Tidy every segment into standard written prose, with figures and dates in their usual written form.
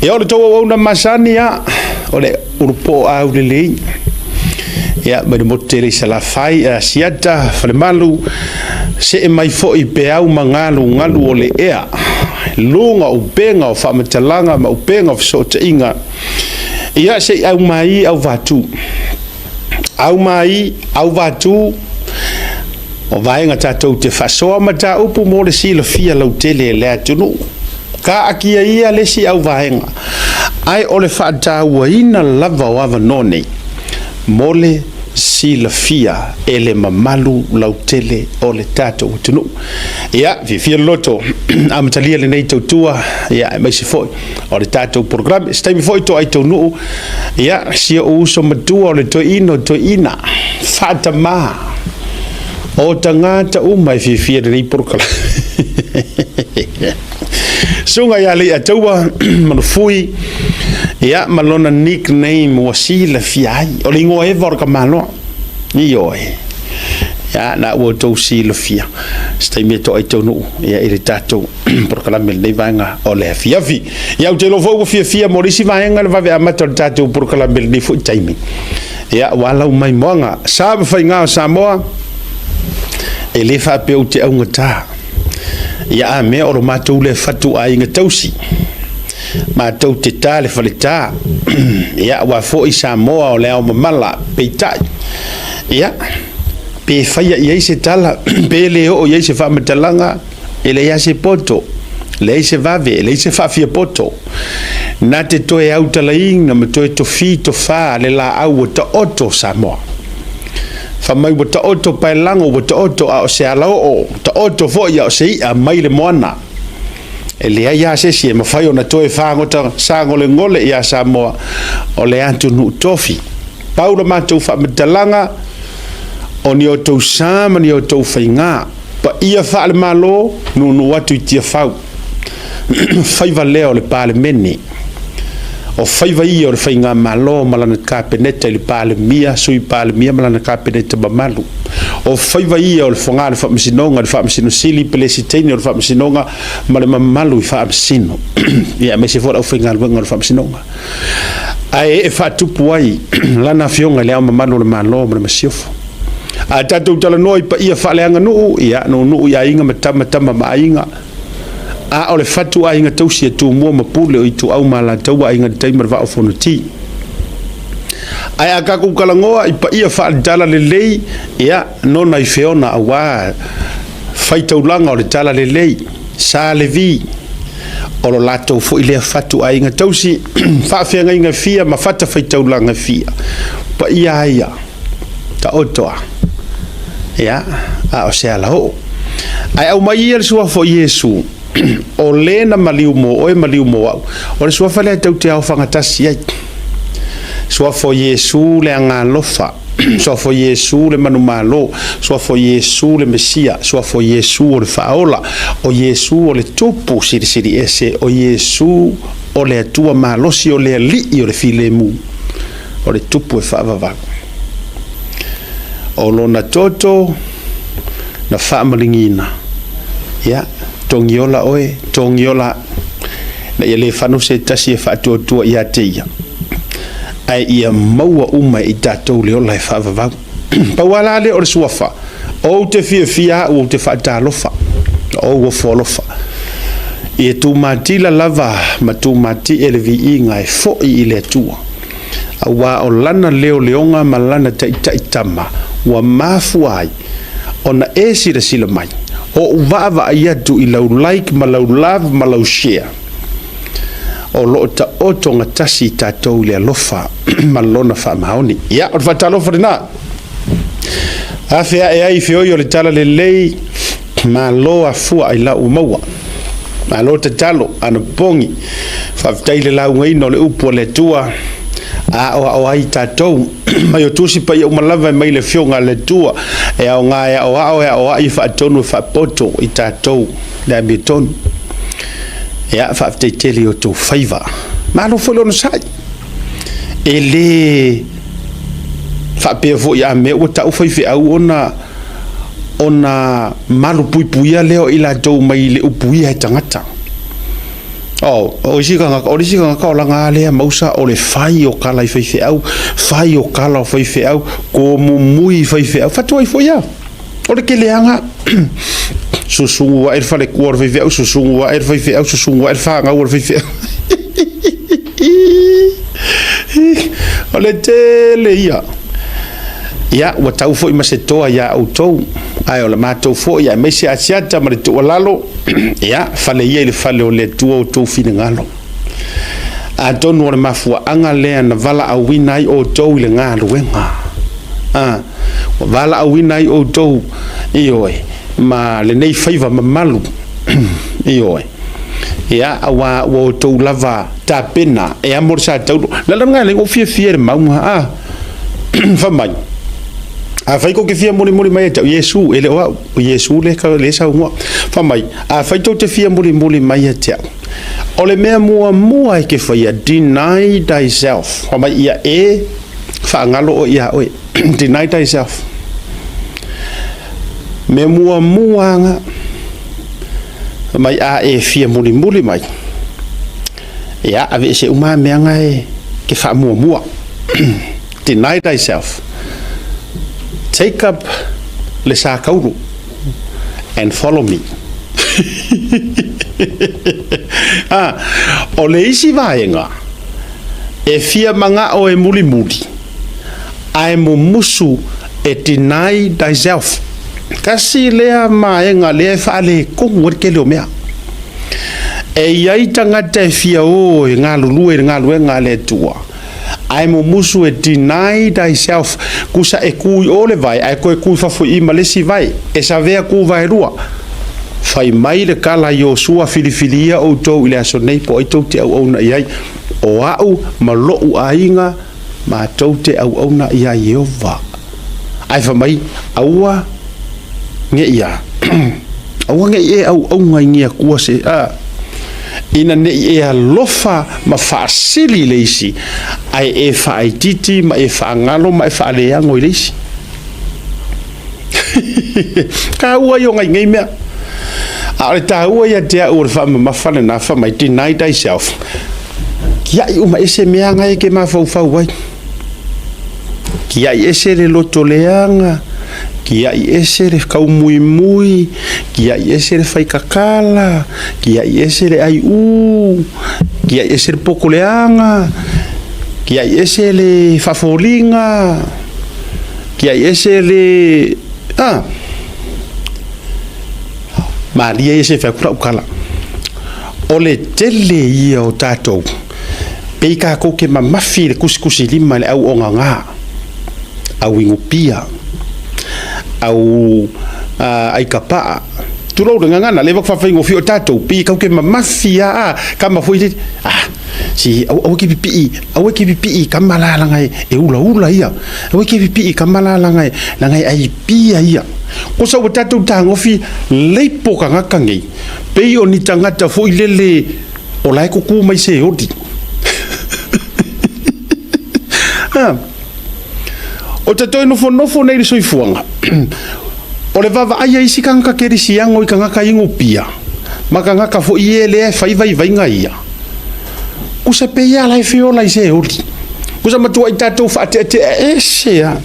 Ia ole tau au na masani ya ole urupo au lelei ya mai mo tele sala fai Asiata fale malu se mai fo I pe au ngalu ole ea lunga upenga o famatalanga ma upenga so te inga ia se au mai au vatu o vaenga tatou te fasoa mata upu mo le sila fia lau tele le atunu ka akia ia le si au vaenga ai ole fata waina lava wava none mole sila fia ele mamalu lau tele ole Tatou Atunuu ia fia loto amatalia le nei tautua ia mai se foi ole tatou program stai foi to ai tonu ia sia uso matua ole to ina fata ma o tangata umai fia nei program sunga ya le ataua manufui ia malona nickname wasila fiai o lingo e vorka malo io ya na wo to sila fia stai me to ai tonu ia ile tatou program le vanga o le fiafi ia te lo vo fia morisi vaenga va ve amata tatou program le fu taimi ia wala mai monga sa fa nga Samoa ele fa pe o te ngata ia me o matou le fatu ai nga tausi matou te tale faleta ia wa fo I Samoa o le o mala peitai ia pe faia ia se tala pe le o ia se fa matalanga ele ia se poto le se vave le se fa fia poto na te toe au talaing na me toe to fi to fa le la au to oto Samoa fa mai bota oto pa lango bota oto a se ala o to oto fo ia se a mai le moana ele ia se si ma fai ona toe fa ngota sa ngole ngole ia Samoa o le Atunuu tofi paula matou fa metalanga oni o tou sama ni o tou fainga pa ia fa le malo no watu tia fau faiva leo le pale meni o faiva ia o le fainga malo malana kapeneta le pale mia sui pale mia malana kapeneta mamalu o faiva ia o le fonga le famsinonga le famsino sili pelesiteni o le famsinonga male mamalu I famsino ia me se fora o fainga le famsinonga ai e fatupu ai lana fionga le mamalu le malo le masiofo a tatou tala noi pa ia faleanga no ia no ia inga matama mainga a ole fatu a inga tausi tu mo mapule o itu au mala tau a inga taimar va ofonoti ai aka ku kalangoa I pa ia fa dala lelei ia no na ifeona awa faita ulanga o le dala lelei sa levi o lo lato fo ile fatu a inga tausi fa fenga inga fia ma fata faita ulanga fia pa ia ta otoa ia a o se ala ho ai au mai ia sua fo Yesu o lena maliu mo au o le sua fale tau te au fangatasi ai sua fo Yesu le angalofa sua fo Yesu le manumalo sua fo Yesu le Mesia sua fo Yesu o le faola o Yesu o le tupu siri ese o Yesu o le atua malosi o le ali o le filemu o le tupu e faavava o lona toto na faamalingina ia tongiola na ia le fanu se tasi e faatuatua ia te ia ai ia maua uma I tatou le ola e faavavau pauala le o le suafa o te fia o te faatalofa o ua folofa ia tumatila lava ma tumati ele viinga e fo'i I le atua awa o lana leo leonga ma lana taitama wa mafu ai ona esi sila mai o vava ia tu I lau like ma lau love ma lau share o lo ta oto ngatasi tatou le alofa malona fa maoni ia o fa talofa na afia e ai fio yo le tala le lei ma lo afu ai la umawa ma lo te talo ana pongi fa taile la ngai no le upo le tua a o ai tatou mai o tusi pa ia malava mai le fionga le tua e o nga o ai fa tonu fa poto I tatou le beton ia fa tele o to faiva ma lo folo no sai ele fa pe vo ia me o ta foi fe au ona malu puipuia leo I la tou mai le upuia tangata o isi ka ka la ngale mausa o le fai o kala i au fai o kala o au ko mumui au fatu ai foi ya o le keleanga susungu wa fale kuor au susungu wa au susungu wa fa nga o o le tele ia wa tau foi ma se toa ia autou ai o le matou foi ia mesi asiata ma le tu lalo ia fale ia le fale o le tu autou finangalo a tonu le mafua anga le na vala a winai o tou le ngalo wenga vala a winai o tou ioi ma le nei faiva malu ioi ia awa o tou lava tapena e amor sa tau la ngale o fie maunga fa mai a fai ko ke fia muli mai ta Yesu ele o Yesu le ka le sa ngo fa mai a fai to te fia muli mai ta o le mea mua ke fai deny thyself fa mai ia e fa ngalo o ia o deny thyself me mua nga mai a e fia muli mai ia ave se uma me nga e ke fa mua deny thyself. Take up le sakauru and follow me. O le isi vaenga e fia manga o e muli ai mo musu e deny thyself. Kasi lea maenga lea fale kongu ke leo mea. E iai tangata e fia o e ngā lulu e ngā lue ngā le tua. Ai mo musu e deny thyself kusa e kui ole vai ai ko e kui fafu I malesi vai e sa vea ku vai rua fai mai le kala yo sua filifilia o to ile aso nei po ito te au na iai o au malo u ainga ma to te au na ia Yehova ai fa mai aua nge ia aua nge e au ngai ngia ku se ina ne e alofa ma fasili leisi ai e fa titi ma e fa ngalo ma e fa le ngo leisi ka ua yo ngai mea a ta ua ya te o fa ma fa na fa mai deny thyself kia I uma ese mea ngai ke ma fa wai kia ese le lotoleanga kia ese le kau mui kia ese le fai kakala kia ese le ai kia ese le pokoleanga kia ese le fafolinga kia ese le Maria ese fa kala ole tele ia o tatou peika ko ke mamafi le kusikusi lima le au onganga au ingupia au ai kapa tulo nganga le va fa ingo fi o tatou pi ka ke mafia kama foi si au ki pipi kamala la ngai e ula ia au ki pipi kamala la ngai ai pia ia ko sa o tatou tango fi le poka ngaka ngai pe o ni tangata foi lele o lai ko ku mai se odi o te toi nofo nei soi fuanga o le vava ai isi kanga keri siango I kanga ka ingo pia makanga ka fo iele fai vai ngai ia kusa pe ia lai fiola se ori kusa matua I tatou fa te esea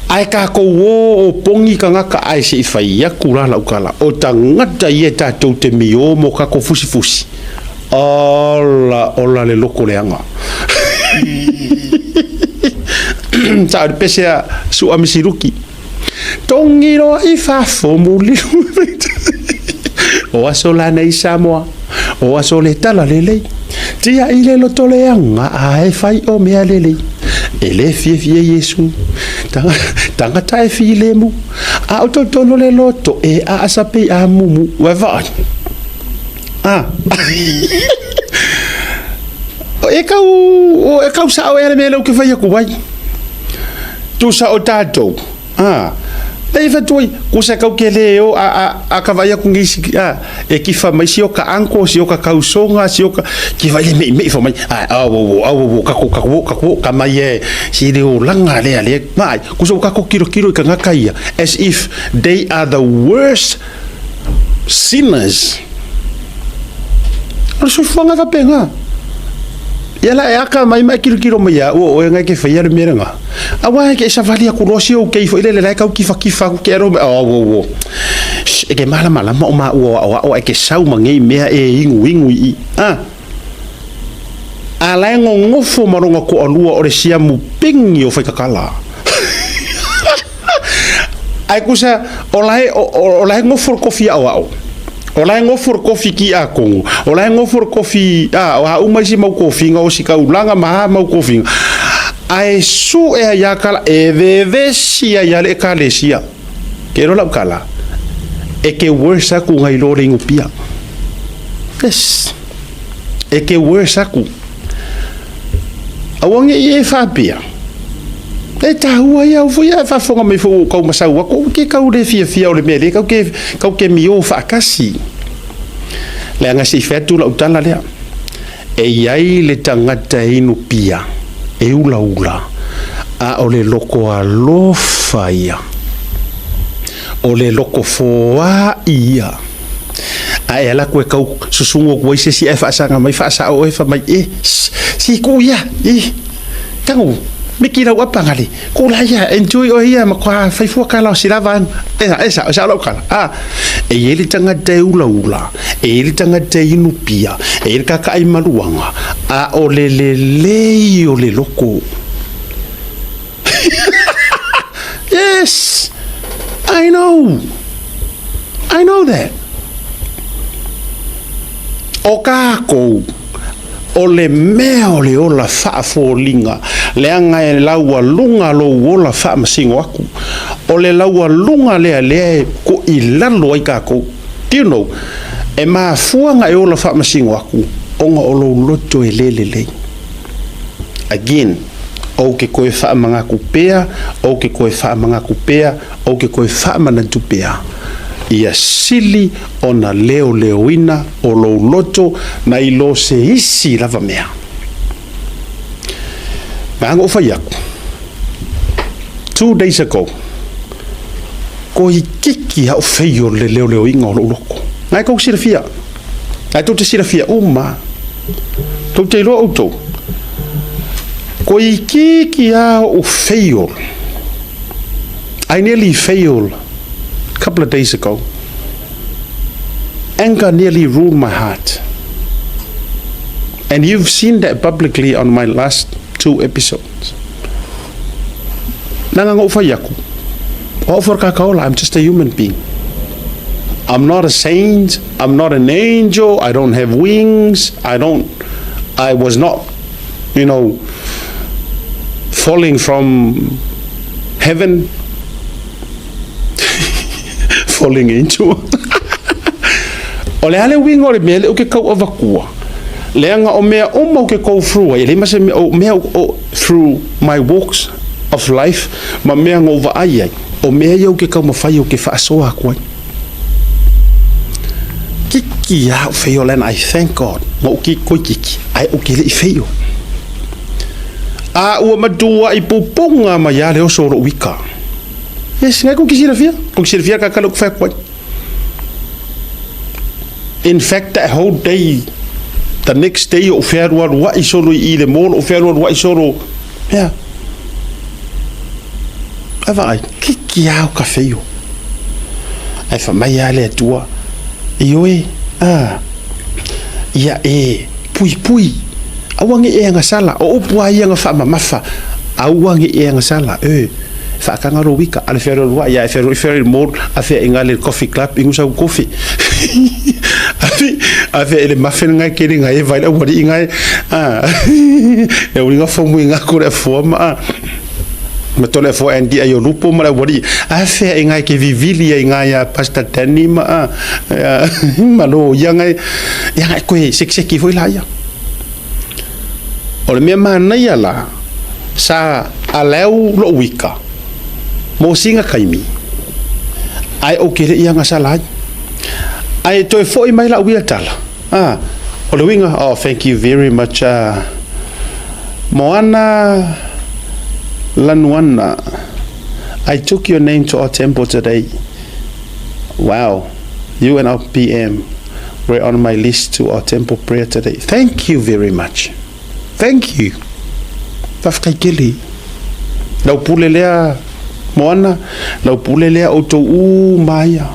ai ka ko o pongi kanga ka ai se fai ia kula la ukala o tangata ia tatou te mio mo ka ko fusi ola le loko leanga sa pese su amisiruki tongiro I fa fomuli o asola nei Samoa o asole tala lele tia ile lo toleanga ai fai o mea lele ele fie Yesu tanga tai file mu a Totonu le loto e a asape a mumu wa va e kau sa o ele melo ke fai ku vai tu sa o tatou Dei fa toi ku sa kau ke leo a ka vai ku ngisi e ki fa mai si o ka anko si o ka kausonga si o ka ki vai me fa mai au ka mai e si le o langa le mai ku so ka ko kilo ka ngakaia as if they are the worst sinners o so fuanga va penga yala e aka mai kilo mai o ngai ke fa yale merenga awa ke sa valia ku rosi o ke fo ile le ka ki fa ku ke ro o e ke mala ma o e ke sau mangi mea e ingu I ala ngofo maronga ko alua o le sia mu pingi o fa kakala ai kusa olai ngofo kofi au olai ngofo kofi ki a kongo olai ngofo kofi a uma si mau kofi nga o si ka ulanga ma mau kofi ai su e ya kala e veve sia ya le kale sia ke ro la kala e ke worsa ku ngai lo ringu pia yes e ke worsa ku awange e fa pia e tahua ia o foi fa fonga me fo ko masau ko ke ka ure fia o le mele ka ke mi o fa kasi le nga si fetu la utala le e yai le tangata inu pia e ula a o le loko a lo faia o le loko foa ia a ela ko ka susungo ko se si e fa sanga mai fa sa o e fa mai si ku ia tangu mikira wa pangale ko la ya enjoy o ia ma kwa fai fu kala silava esa sa lo kala e ele tanga te ula e ele tanga te inu pia e ele ka kai maluanga a o le o le loko yes I know that o kako o le mea o le ola faa fōlinga le anga e laua lunga lo ola faa masingo aku o le laua lunga lea ko I lalo ai kako do you know e maa fuanga e ola faa masingo aku onga o lo loto e lele again o ke koe faa manga kupea o ke koe faa manga kupea o ke koe faa manatu pea ia sili ona leoina o lo loto na I lo se isi lava mea. Maanga o whai aku. 2 days ago, ko I kiki hao whaio le leo inga o lo loko. Ngai kou sira fia. Ngai tau te sira fia uma. Tau te ilo auto. Ko I kiki hao whaio. I nearly failed a couple of days ago. Anger nearly ruled my heart. And you've seen that publicly on my last 2 episodes. Nangango fayaku. Over kakaola, I'm just a human being. I'm not a saint. I'm not an angel. I don't have wings. I was not, falling from heaven. Falling angel. O le ale wingo le mele o ke kau avakua. Le anga o mea o mau ke kau through. Le mase o mea o through my walks of life. Ma mea ngova ai. O mea iau ke kau mawhai o ke whaasoa koe. Kiki au wheo len, I thank God. Ma o ki koe kiki. Ai o ke le I wheo. A ua madua I pupunga ma ia le o soro wika. Yes, ngai kong kisira fia. Kong kisira fia ka kalok whai koe. In fact, that whole day, the next day, o wherua rua I soro I le molo, o wherua rua I soro, yeah. Ava ai, kiki au ka wheo. Ai wha mai ale atua. Ioe, ia pui. Awangi anga sala, o upua ianga wha mamafa. Awangi anga sala, whaakangaro wika, ale whero rua, ia whero molo, a whea inga le coffee club, ingu sau coffee. Ave ele muffin ngai kiri ngai vai la wari ngai e uringa fomu inga kore forma ma tole fo endi ayo lupo ma la wari ave ngai ke vivili ngai ya pasta tani ma lo yang ko sek foi la ya o le me mana ya la sa aleu lo wika mo singa kaimi ai o kere yang asala ai toi foi mai la uia tala. O le winga, thank you very much. Moana Lanuana, I took your name to our temple today. Wow, you and our PM. were on my list to our temple prayer today. Thank you very much. Thank you. Tafkaikeli. Lau pule lea moana, lau pule lea o tou maia.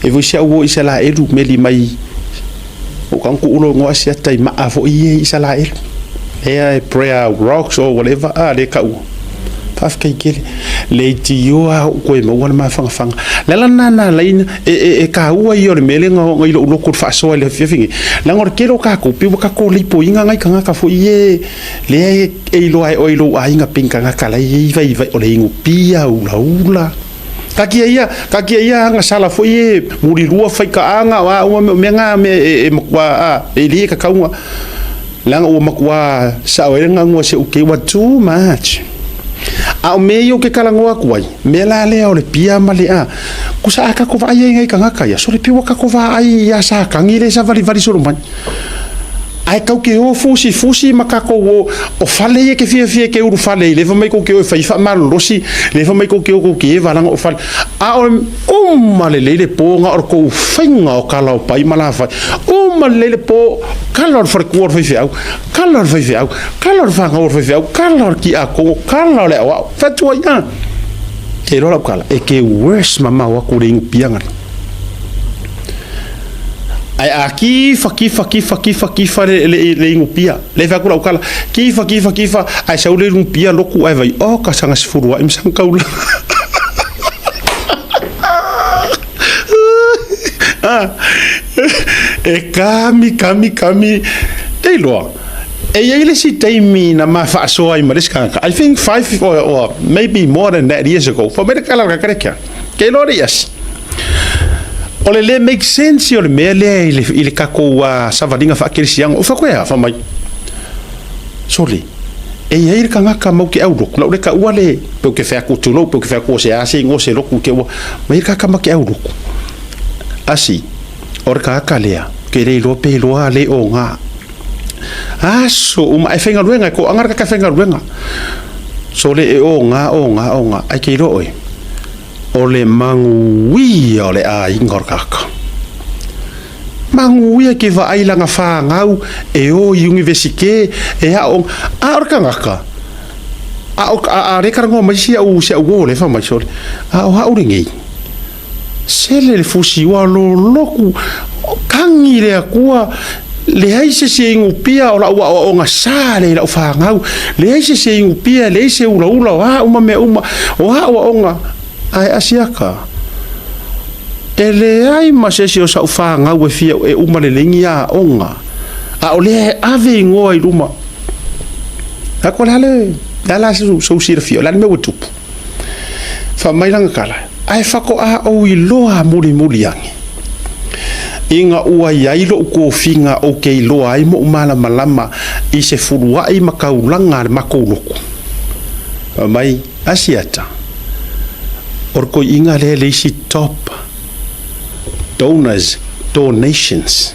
E voi sia uo isa la elu meli mai. O kanku ulo ngo Asiata I maa fo ie isa la elu. Ea prayer rocks or whatever. Le ka ua. Tafkaikeli. Le tioa koe mawana mafanga. Lela nana laina e ka ua I ore mele ngo ilo ulo kur fasoa le fiafingi. Langor kero ka ko piwa ka ko lipo inga ngai kanga ka fo ie le e ilo ai o ilo ai nga pinka nga kala I vai o le ingu pia ula. Kakia ia nga sala fo ie muri lua fai ka anga wa me nga me makwa e li ka kaunga. Langa o makwa sa o nga ngo se uke wa too much. A o meio ke kalangoa kuai me la lea o le pia ma le a kusa aka ko vai ngai kanga kaya so le piwa ka ko vai ya sa kangile sa vali solo man ai kau ke o fusi makako o fale ke fie ke uru fale le fa mai ko ke o fa mal losi le fa mai ko ke o ke valanga o fale a o male le po nga o ko finga o kala o pai mala fa o male le po kala for ko fa fiau kala fa nga o fa fiau kala ki a ko kala le wa fa tu ya ke ro la kala e ke worse mama wa ko ring pianga ai aki fa le ingupia le fa kula ukala kifa ai sa ule rumpia loku ai vai o ka sanga sfurua im sang kaula e kami dei lo e ele si taimi na ma fa so ai mariska I think 5 or maybe more than that years ago for me kala ka kreka ke lo yes. Ole le make sense ole me le ile kako wa savadinga fa kirisiang o fa koea fa mai soli e ia kanga ka mau ke audo la le ka wale pe ke fa ku tulo pe ke fa ko se asi ngo se lo ku ke wa mai ka ma ke audo asi or ka lea ke le lo pe lo ale o nga aso e fenga ruenga ko angar ka fenga ruenga sole e o nga ai ke lo oi ole mangui ole a ingor kaka mangui ke va ai langa fa ngau e o universike e a on a orkanga a rekarngo mai sia u se u le fa mai sole a o ha uringi sele le fusi wa lo loku kangi le akua le ai se ingu pia o nga sale la fa ngau le ai se ingu pia le se ula wa me o nga ai Asiaka ele ai masesi o sa fa nga we fia e uma le lingia onga a ole ave ngo ai luma a ko lale dala so sir fio la me wutu fa mai langa kala ai fa ko a o I loa muri yangi inga ua yai lo ko finga o ke lo ai mo mala malama I se furua I makaulanga makoluku mai Asiata orko inga le si top donations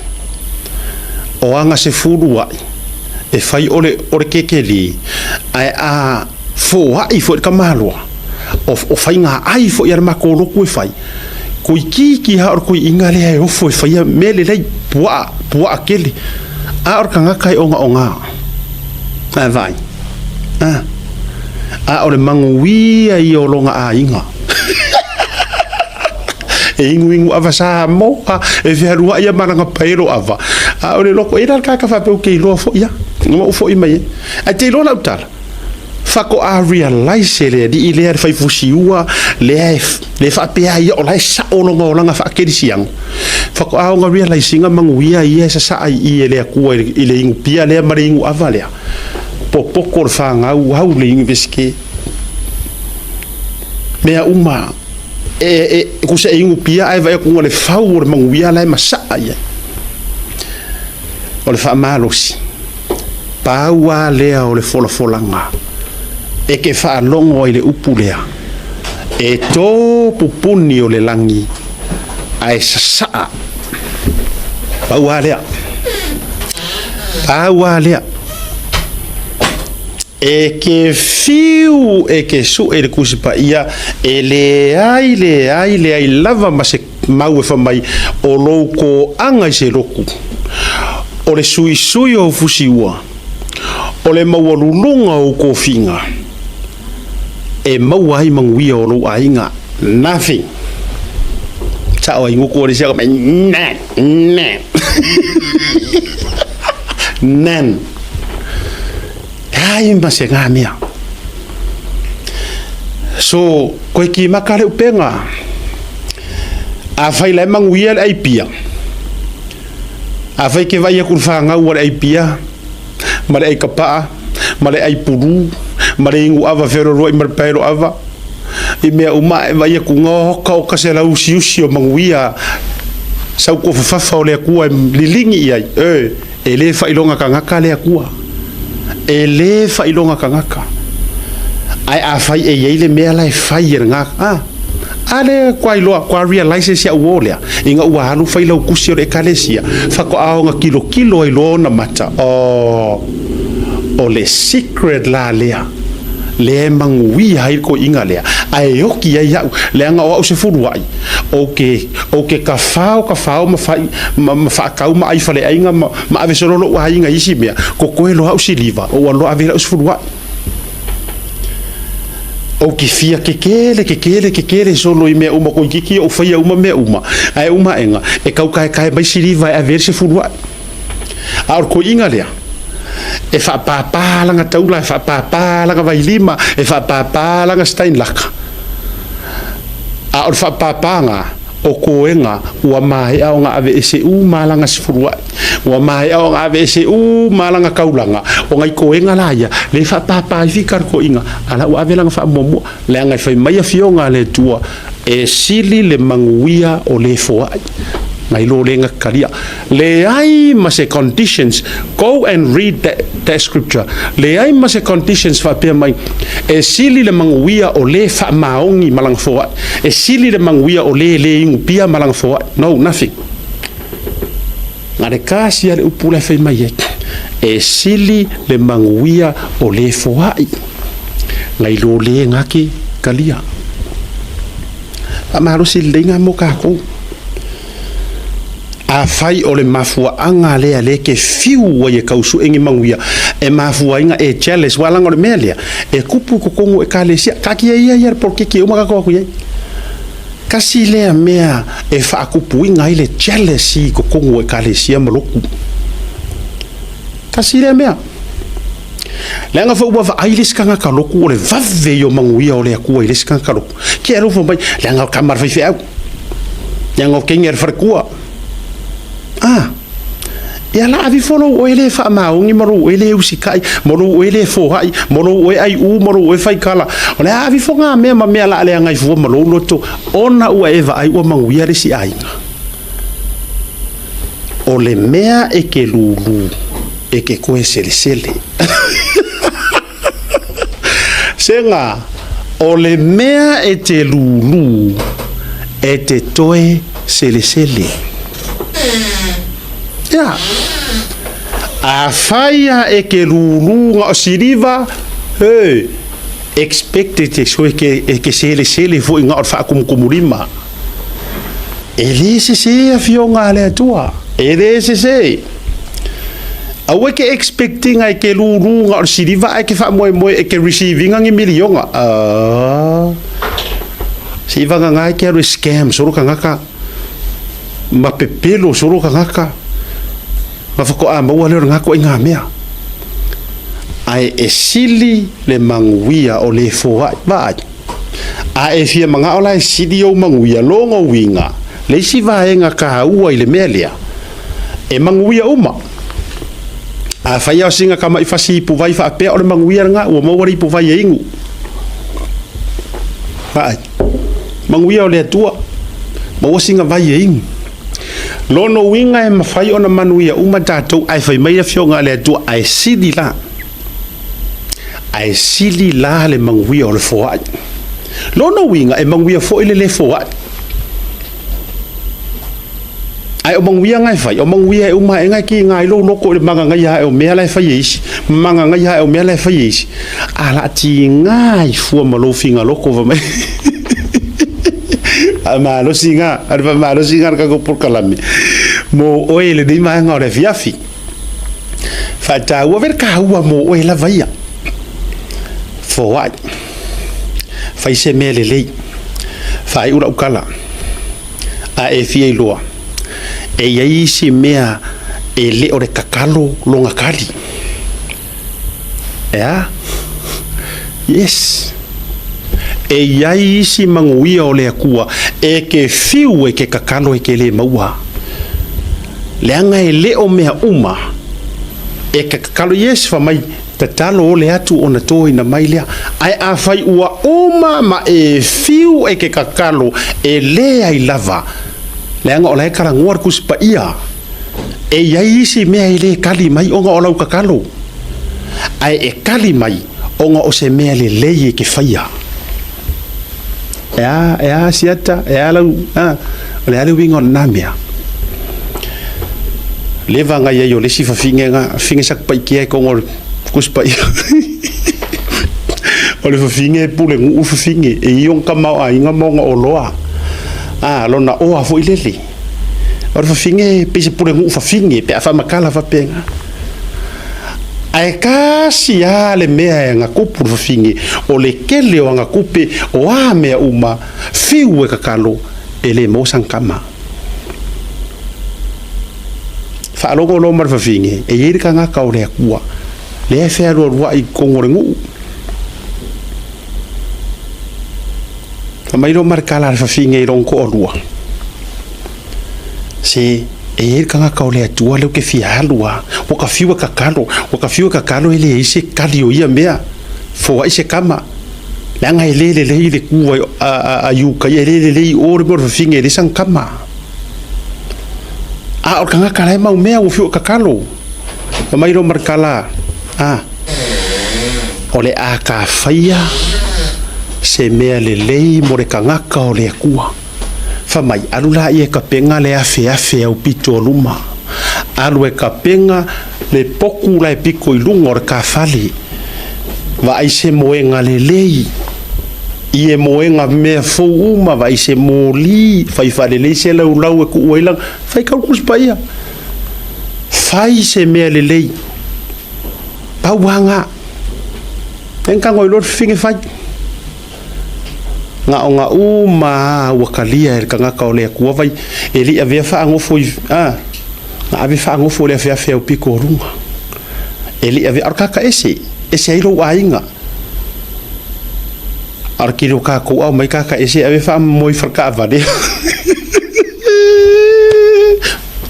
o anga se furua e fai ole kekeli ai a fo ai fo kamalua o fai nga ai fo yar makolo ku fai ko ki ha orko inga le o fo fai mele le pua akeli a orka nga kai onga a vai a ole mangui ai o longa a inga e ingu ava Samoa e verua ia maranga pairo ava a ole loko ira ka fa pe ke lo fo ia no fo I mai a te lo lautar fa ko a realize le di ile fa fusiua le fa pe ai o lai sa o longa fa ke disiang fa ko a nga realizing manguia ia sa ai le ku ile ingu pia le maringu ava le po fa nga u le inveske mea uma ku se ingu pia ai vai ku le fau manguia lai masa ai o le fa malosi paua lea o le folanga e ke fa longo i le upulea e to pupuni o le langi ai sa paua lea e ke fiu e ke su e le kusipa ia e le ai lava ma se mau e whamai o loko anga se roku. O le sui o fusiua. O le maualulunga o kofinga. E mau ai manguia o lo ainga. Nothing. Sa o ingo ko le sia mai nan. Nan. Ai masenga mea. So, koe ki makare upenga. A fai le manguia le aipia. A fai ke vai akul whanga ua le aipia. Ma le aikapaa. Ma le aipuru. Ma le ingu ava whero roi ma le paero ava. I mea uma e vai akul ngoka o kase la usi o manguia. Sau ko fafafa o le akua lilingi iai. E le whailonga ka ngaka le akua. E le whailonga ka ngaka. Ai a fai e yeile mea lai fai e ngaka. Ale kwai loa kwa realize sia uolea. Inga ua halu fai lau kusi o le kalesia. Whako aonga kilo ai loa na mata. O le secret la lea. Le manguia hai ko inga lea. Ai oki ai au. Le anga o au se furuai. O ke ka fao ma whaakau ma ai fale ainga ma ave sorolo ua inga isi mea. Ko koe loa au siliva. O alo ave lau se furuai. O ki fia kekele solo I mea uma ko kiki o fai uma mea uma. Ai uma enga. E kau kai mai siliva e ave se furuai. Aur ko inga lea. E whapapalanga taula, e whapapalanga vailima, e whapapalanga steinlaka. A or whapapanga o koenga ua mahe au ngā ave ese malanga sifurua. Ua mahe au ngā ave ese malanga kaulanga. O ngai koenga laia, le whapapai whikar ko inga. Ala ua ave langa whaamomua, le angai whai mai a fionga le tua. E sili le manguia o le foai. Ngai lo lenga kalia. Le ai mase conditions. Go and read that scripture. Le ai mase conditions fa pia mai. E sili le manguia o le fa maongi malang foa. E sili le manguia o le ingu pia malang foa. No, nothing. Ngare kasi ale upula fai mai. E sili le manguia o le foa. Ngai lo lenga ki kalia. Amaro sili lenga mo kako. A fai o le mafua anga lea le ke fiu wa ye kausu engi manguia e mafua inga e jealous walanga o le mea lea e kupu kukongo e kalesia kaki ia porque ki uma kako aku ye kasi lea mea e fa kupu inga ile jealousy kukongo e kalesia maloku kasi lea mea lenga fa uba fa ailis kanga kaloku o le vave yo manguia o le akua ilis kanga kaloku ki ero fa mai lenga kamar fai au lenga kenga farkua ia la avi fono o ele fa maungi maro ele usikai maro ele fohai maro ai maro e fai kala ole avi fonga me ma me la ale ngai fo maro loto ona ua eva ai ua manguia le si ai o le mea e ke lulu e ke koe sele senga o le mea e te lulu e te toe sele ya a faia e ke lulu nga siriva expected so e ke sele fo nga fa kumulima ele se a fionga le tua ele se awe ke expecting ai ke lulu nga siriva ai ke fa mo e ke receiving ngi milionga si va nga ke ro scam so ka ngaka ma pepelo so ka ngaka ma fako a maua leo ngako inga mea ai e sili le manguia o le foa vai a e fia manga o lai sili o manguia longo winga le si vaenga ka ua i le mea lea e manguia uma a fai au singa kama i fasi ipu vai fa apea o le manguia nga ua mawari ipu vai e ingu vai manguia o le atua maua singa vai e ingu lono winga e mawhai o na manuia uma tātou ai whai mai a fionga le atua ai sili la le manguia o le foai lono winga e manguia fo ile le foai ai o manguia ngai whai o manguia e uma e ngai ki ngai lo loko le manga ngai ha e o mea lai whai eisi manga ngai ha e o mea lai whai eisi ala ti ngai fua malo finga loko va mai malo singa arba malo singa ka ko por kalami mo oile di ma ngore fiafi fa ta wa ver ka wa mo oila vaia fo wa fa ise mele lei fa ura ukala a e fie loa e yai si mea e le ore kakalo longa kali yes e yai si manguia o le akua e ke fiu e ke kakalo e ke le maua le anga e le o mea uma e ke kakalo yes fa mai tatalo o le atu o na toi na mai lea ai a fai ua uma ma e fiu e ke kakalo e le ai lava le anga o le karanguar kuspa ia e yai si mea i le kali mai onga o lau kakalo ai e kali mai onga o se mea le lei e ke faia Asiata lau le ale winga na mea le vanga ia yo le sifa finge sak pai kia ko ngol kuspa ia o le finge pule ngu finge e iong kamau a inga monga o loa lona o a foi lele o le finge pese pule ngu finge pe afa makala fa penga ai kasi ale mea nga kupu finge o le kele o nga kupe o a mea uma fiu e kakalo ele mo sankama fa logo lo mar finge e yiri ka nga ka o le akua le fe ro wa i kongorengu fa mai lo mar kala fa finge ron ko lua si e kanga ka ole atua le ke fia lua o ka fiwa kakalo ele ise kalio ia mea fo ise kama langa ele le ku a yu ka ele le o mo finge le sang kama o kanga kala mau mea o fiwa kakalo mai ro markala ole a ka faia se mea le mo re kanga ka ole akua fa mai alula ia ka penga le afe au pito luma alu e ka penga le poku la piko i lunga o ka fali va ai se moenga le lei ie moenga me fo uma va ai se moli fai fale le se lau e ku uela fai ka kus paia fai se me le lei pauanga enka ngoi lor finge fai nga uma wakalia e kanga ka ole ku vai eli ave fa ngo foi nga ave fa ngo foi le fa o piko runga eli ave arka ka ese ai lo ainga arkilo ka ko au mai ka ese ave fa moi farka vade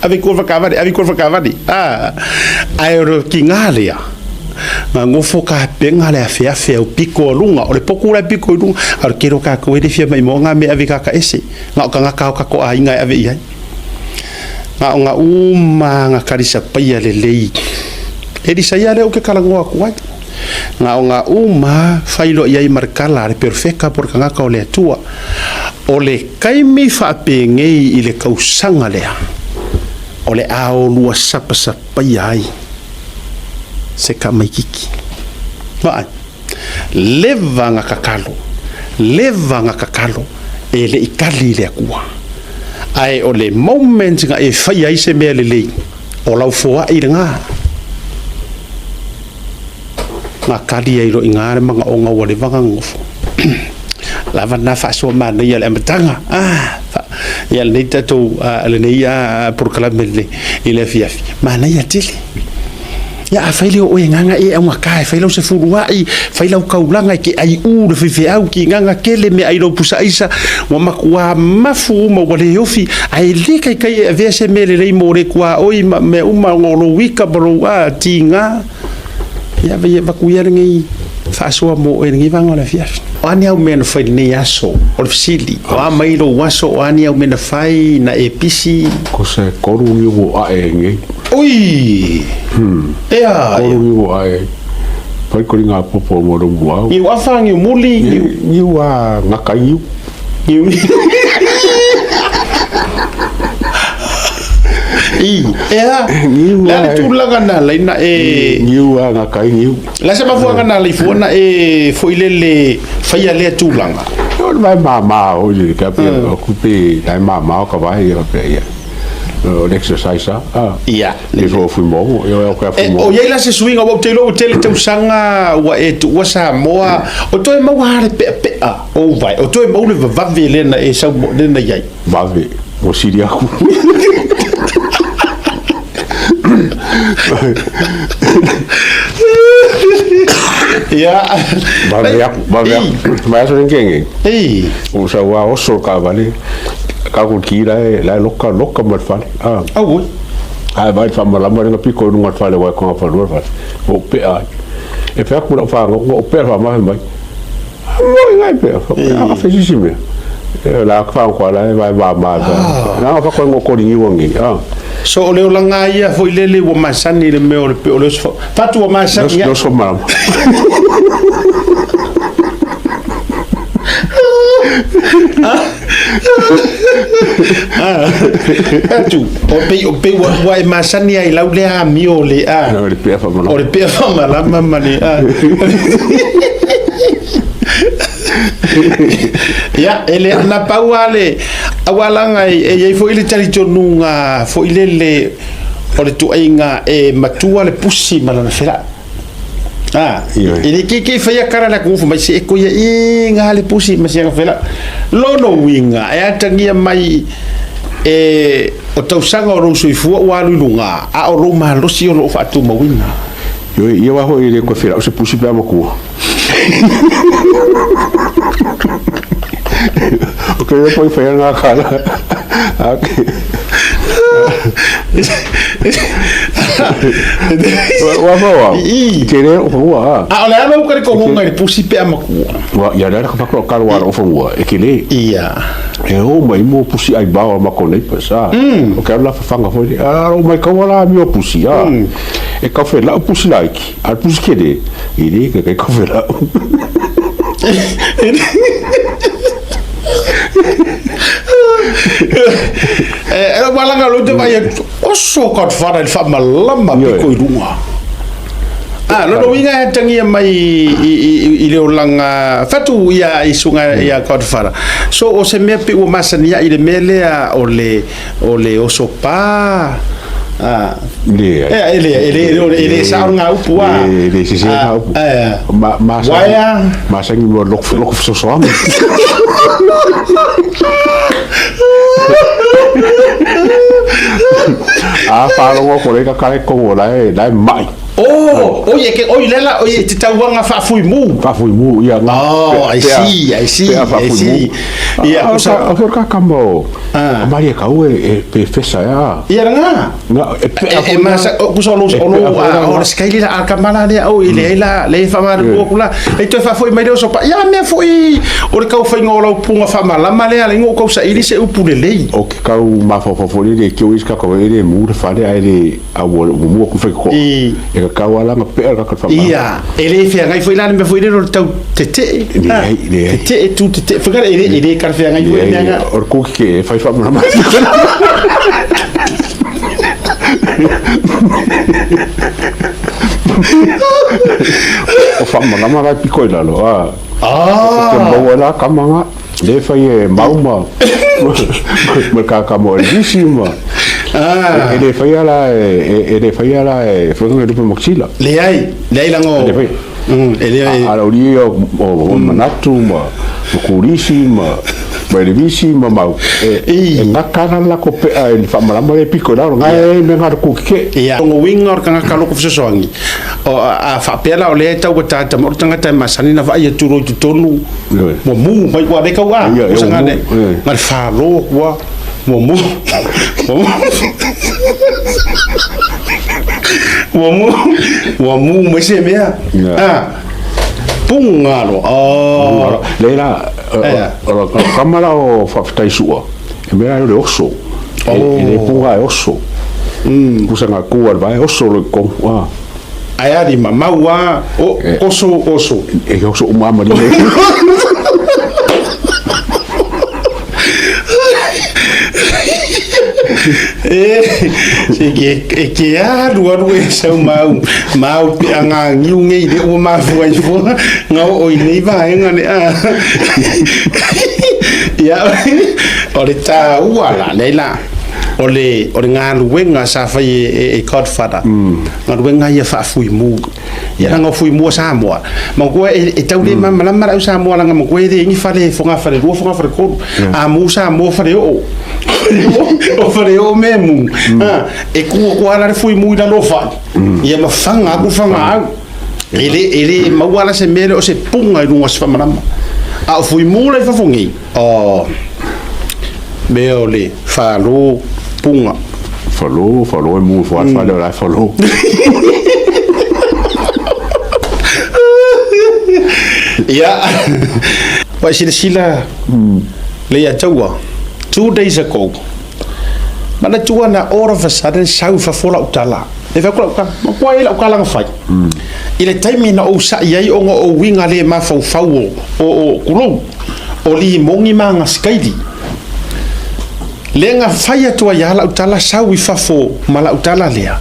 ave ko farka vade ai ro kingalia nga ngofo ka penga le afia o piko lunga o le poku la piko lunga ar kero ka ko de fia mai mo nga me ave ka ese nga ka ko ainga ave ia nga uma nga karisa paia le lei e di saya le o ke kala ngo aku nga uma failo ia i markala le perfecta por nga ka o le tua o le kaimi fa pengei i le kausanga le o le ao lua sapa paia ai se ka mai kiki wa leva nga kakalo e le ikali le akua ai o le moment nga e fai ai se mele le o lau foa i nga kali ai lo ingare manga onga wale vanga ngofo lava na fa so ma ia le matanga ia le tatou le ia por kala mele ile fiafi ma na ia tili ya faile o nganga e ang ka faile se furuai faile ka ulanga ke ai u le fe au ki nganga kele me ai lo pusa isa wa makwa mafu mo wale yofi ai le kai ve se mele le mo re kwa oi me uma ngolo wika bro tinga ya ve va ku yer ngi fa so mo e ngi vanga la fiaf ani au men fa ni aso o fsili wa mai lo waso ani au men fai na episi ko se koru ni wo a e ngi ui koru ni wo a e pai ko nga popo mo ro wa ni wa fa ngi muli ni wa ngakai ni la tu la gana la ina niu nga kai niu la se ma fu gana la fu na foi le fa ia le tu langa vai mama o le ka pe ku pe dai mama ka vai pe ya exercise ia le fo fu mo yo ka fu mo o ye la se swing o te lo te sanga wa e tu wa Samoa o to mo wa le pe o vai o to mo le va vele na e sa mo le na yai va ve o siria ku ya va ve ma so ngenge o sa wa o so ka vale ka ko ki la loka mat fa ui vai fa ma la ma nga piko no mat fa le wa ko fa lo fa o pe e pe ku fa o pe fa ma mai mo ngai pe a fe si me la fa ko la vai va ma na fa ko ko ni wongi so o leo langa ia foi lele o masani le me o le o le tatu o masani no so mal tu o pe wa masani ai lau le a mi o le a o le pe fa mal o le pe fa mal mamma ni ya ele na pauale awalanga e foi le tari tonunga foi le o le tuainga e matua le pusi malana fera ele que foi a cara la kufu mas e ko ia inga le pusi mas ia fera lono winga e atangia mai e o tausanga o roso ifu wa lunga a o roma lo si o fa tu mawina yo wa ho ile ko fera o se pusi pa maku ok depois foi na cara ok wa querer o wa olha não quero com um ele pusi pe amaku wa ya era ka ko ka wa o fo e que le ia e o mai mo pusi ai ba o makone pesa o quero lá fanga foi o mai ka wala mi o pusi e ka fe la o pusi like al pusi que de ele que ka fe la era malanga lo te vai o so ko fara il fa malama piko irunga lo winga tangi mai i le langa fatu ia isunga ia ko fara so o se me pe o masania i le mele o le o sopa ele sa nga upua ele se sa ma sangi mo lok so so falo ko le ka kare ko la dai mai ye ke o lela o ye titawanga fa fui mu ia I see ia o sa o ka kambo maria ka o pe fesa ia nga e masa ku so lo o skaili la kamala le o ile la le fa ma ko kula e to fa foi mai so pa ia me foi o le ka fa ngolo punga fa mala male ale ngo ko sa ili se u pulele o ke ka ma fo le ke o iska ko ele mu fa le ele a mo ku fa ko ka wala ma pe ka fa ia ele fe ngai foi la me foi le tau tete tete tu tete foi ele ka fe ngai foi nga or ko ke fa fa ma o fa ma ma piko la lo ke mo wala ka manga le fa ye mauma me ka mo dissima ele fa ya la foi un grupo mochila le ai lango ele ala rio o manatu ma kurisima Berivici mamau na kana la ko pe ai fa malama le piko la ngai me ngar ku ke ia ngo wingor kanga kalo ko fsosongi o a fa pela o le tau ta ta mo tanga ta masani na va ia turo tonu mo mu mai wa de ka wa sanga ne ngar fa lo wa mo mu mo se mea pungalo leila kamala o faftaisua e mea le oso e punga e oso kusanga kuar vai oso le ko ai ali mamaua oso e oso mama ni ke aru e sau mau pe anga ngiu ngei de o ma fu ai fu nga o nei va nga ne ya ole ta uala leila ole nga luenga sa fai e godfather nga luenga ia fa fui mu ya nga fui mu Samoa ma ko e tau le mama mara Samoa nga mo ko e ni fale fonga fale ro fonga fale ko a mu Samoa fale o fale o memu e ku ala fui mu da lo fa ia ma fanga ku fanga ele ma wala se mele o se punga i runga se famara a fui mu le fa fongi Meole falo punga falo e mu falo la falo ya wa sila le ya taua 2 days ago mana tua na all of a sudden sau fa fola utala e fa kola ma ko ila ukala ngafai ile time na o sa yai o winga le ma fau o kulo o li mongi manga skaidi lenga faya tua ya la utala sau I fafo mala utala lea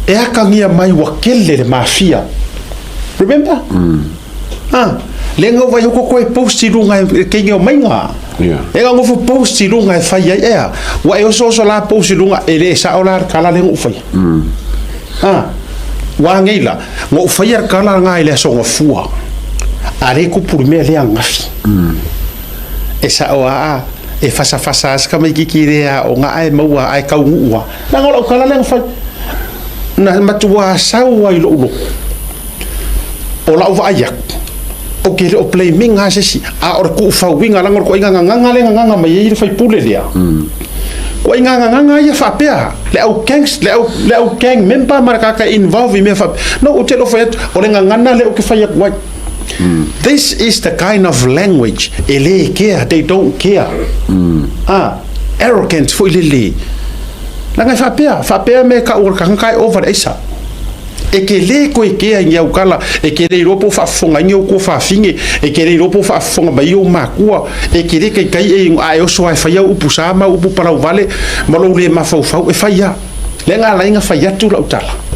e akangia mai wakele le mafia remember lenga vai ko post lunga ke ngi o mainga e nga ngofo post lunga e faya e wa e so la post lunga e le sa ola kala le ngofai wa ngeila ngo faya kala nga ile so ngofua are ku purme le ngafi e sa oa e fasa ska mai kikirea o nga ai maua ai kaungua na ngola kala le ngofai na matua sawa I lo o la uva ayak o ke o play minga sesi a or ku fa winga langor ko inga nganga mai I fai pule dia ko inga nganga ia fa pea le au gang member maraka ka involve me fa no o telo fa o le nganga le o ke fa yak wa this is the kind of language ele care they don't care arrogant for lili langa fa pea me ka o kai over isa e ke le ko e ke ia ukala e ke le ropo fa fonga nyo ko fa finge e ke le ropo fa fonga ba yo makua e ke le kai e ai so ai fa ia upu sama upu para vale malo le ma fa e fa ia le nga la inga fa ia tu la utala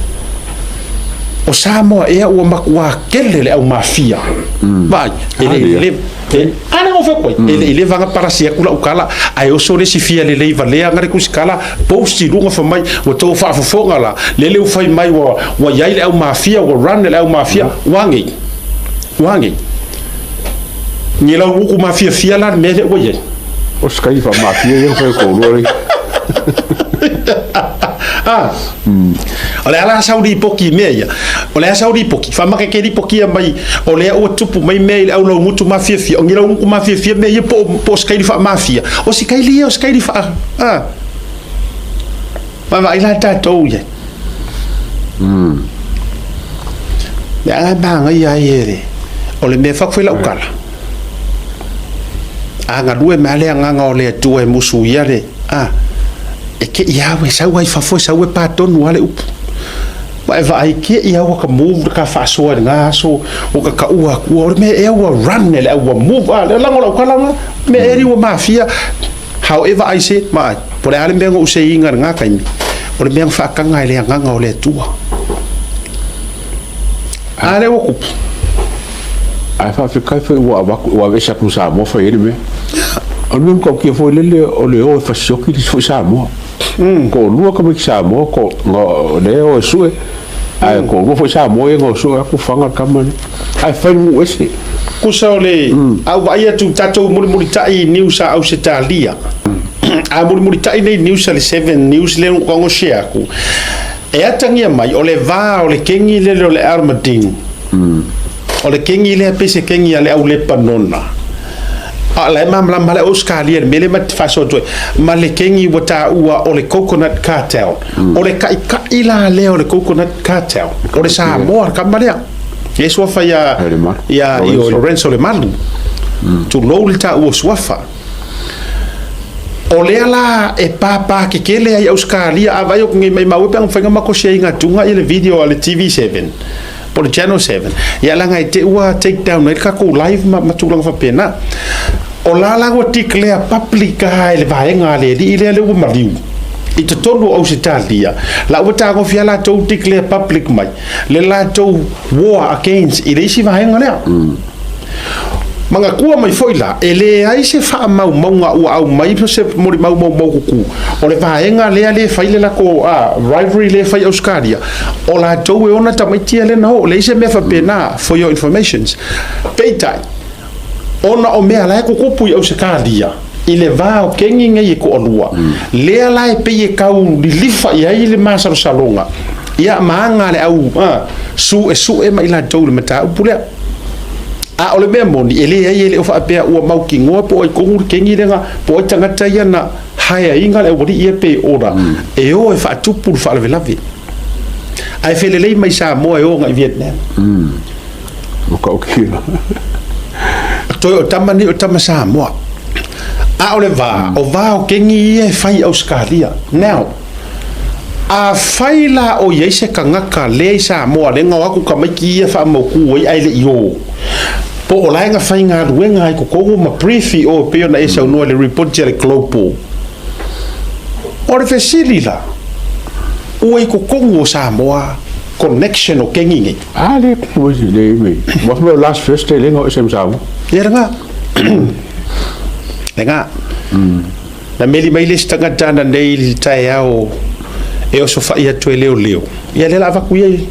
o Samoa e o makua kele le au mafia vai ele ana ngo fa ko ele vanga para sia kula ukala ai o so le sifia le leva le ngare ku skala posti lunga fa mai o to fa fonga la le u fai mai wa yai le au mafia wa run le au mafia wangi ni la ku mafia fia la me le oye o skai fa mafia eu fa ko lori ole ala saudi poki meia ole saudi poki fa ma ke di poki mai ole o tupu mai mail au lo mutu mafia fia o ngira un mafia meia po skai fa mafia o skai li o skai fa ma ila tatou ye ya ba ngai ai ole me fa foi la ukala anga due male anga ole tu e musu yale e ke iawe sa wai fa foi sa we paton wale up vai vai ke iawe ka move ka fa so nga so o ka ua ku me e wa run le wa move la ngola kala me eri wa mafia however I say ma por ale me ngo se inga nga ka mi por me fa ka nga le nga ole tua ale o ku ai fa kai foi wa ve sa ku sa mo foi ele me o num ko ke foi le o fa shoki di foi sa mo ko lua ka mi sa mo ko no le o sue ai ko go foi sa mo e go sue ku fanga kamani ai fa mu ese ku sa le au vai tu tatou muri tai news a Australia a muri tai nei news le 7 news le ko ngo share ku e atangia mai o le va o le kengi le armading o le kengi le pese kengi ale au le panona ala mamla mala Australia mele mat faso to male kengi wata ua o le coconut cartel o le kai ila le o le coconut cartel o le Samoa kamalea yeso fa ya o Lorenzo le malu tu lolta o swafa o le ala e papa ke kele ai Australia avai o ngi mai mau pe ngfa ngama ko sheinga tunga ile video ale TV7 por channel 7 ya la ngai te ua take down ka ko live ma tulang fa pena o la wa declare public ai le vaenga le di le wa mariu i te tonu o Australia la wa ta ko fia la to declare public mai le la to war against i le si vaenga le manga kua mai foila ele ai se fa mau ua au mai se mori mau ku o le vaenga le faile la ko rivalry le fai Australia o la to e ona tamaitia le no le se me fa pena for your informations peitai ona o mea la ko kupu i Australia i le va o kengi ngai ko olua le la e pe kau di lifa i ai le masaro salonga ia maanga le au su e mai la to le mata pule a ole me moni ele ele o fa pe o mau ki ngo po ko ngur kengi renga po tanga taya na haya inga le wori e pe ora e o e fa tupu fa le lavi ai fele le mai sa mo e o ngai Vietnam o ka okay to o tamani o tamasa mo a ole va o kengi e fai Australia now a faila o yese kangaka le sa mo le nga ku ka mai ki e fa mo ku ai le yo po o laenga whainga ruenga ai ko kongo ma briefi o peo na esa unua le report jere globo o le fesili la ua i ko kongo Samoa connection o kengingi le kuzi le me was my last first day lengo sem Samoa lenga na meli mai le stanga tana nei tai ao e o sofa ia to leo ia le lava ku ye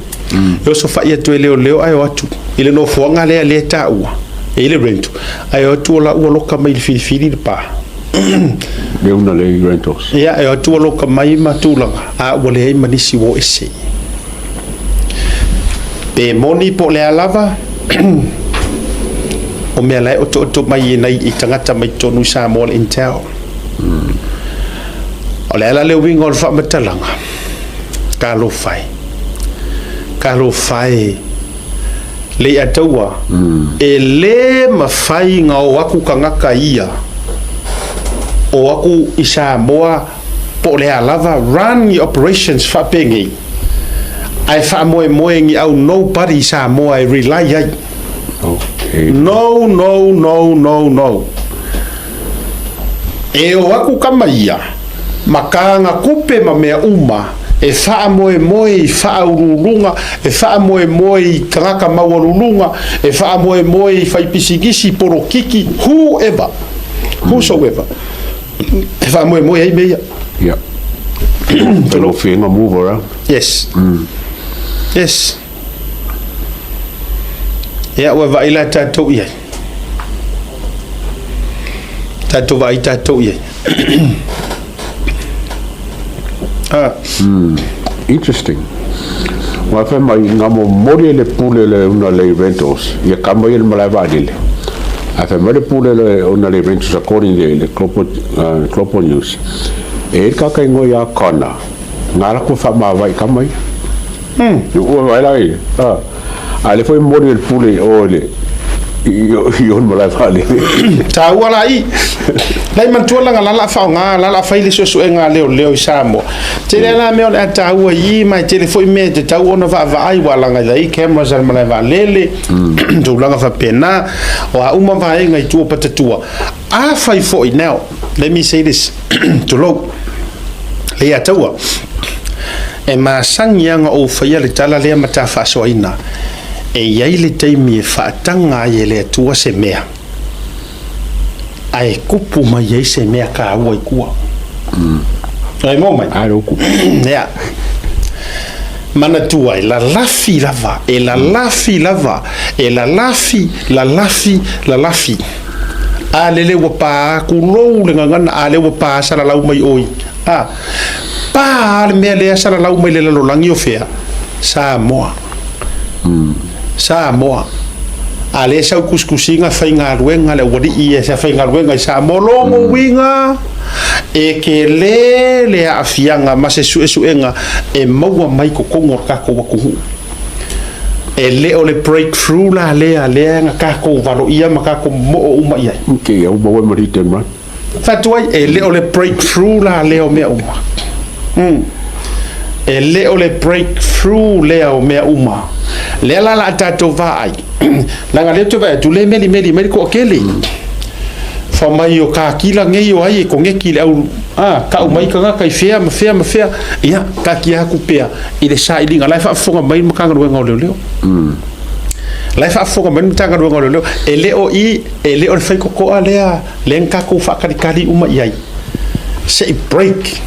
o sofa ia to leo ai o atu ile no fonga le ta ua ile rento ai o tu la ua loka mai fili pa le una le rentos ia ai o tu loka mai matulanga a o le ai manisi wo ese pe moni po le alava o me lai o to mai nei i tangata mai tonu Samoa intel o le ala le wingo o fa matalanga kalo fai le ataua e le mafai nga o aku kangaka ia o aku i Samoa po le alava run your operations fa pengi ai fa moe ngi au nobody i Samoa I rely ai no e o aku kamaia makanga kupe ma mea uma e fa moe fa urulunga e fa moe kangaka mawarulunga e fa moe fa pisigisi porokiki whosoever e fa moe ai meia to feeling a move around yes wa vai la tatou ia tatou ia interesting wa fa mai ngamo mori le pule le una le rentals ya kama il malava dile a fa mai le pule le una le rentals according le Globo News e ka kai ngo ya kona ngara ko fa ma vai kama o vai lai ale foi mori le pule o le yo malava dile ta wala I lai mantua la fa nga la fa ile so nga leo Samoa tele la me on ta ua I mai telefone me te ta ona va ai wala nga dai cameras al mala va lele do langa fa pena o a uma va nga I tu patatua a fa for it now let me say this to lo le ataua e ma sangianga o fa ia le tala le mata fa so ina e ia le taimi fa tanga ia le tua se mea ai kupu mai ai se mea ka ua ikua ai mo mai ai roku ya mana tua la lafi lava a lele wa pa ku lo le ngana a le wa pa sala lau mai oi pa le me le sala lau mai le lo langi o fea Samoa ale sa kuskusinga fainga ruenga le wadi I sa fainga ruenga sa molongo winga e ke le afianga mase suenga e maua mai ko kongor ka ko waku e le o le breakthrough la le nga ka ko valo ia maka ko mo uma ia okay o mo mo riten ma fatoi e le o le breakthrough la le o me uma e le o le breakthrough le o me uma le la tatou vai langa le tu vai tu le meli ko kele fa mai o ka kila ngai o ai ko ngeki le au ka mai ka kai fea ma fea ia ka kia ku pea ile sa ili nga life afonga mai makanga ruenga o leo life afonga mai makanga ruenga o leo ele o fai ko alea lenka ku fa kali uma iai say break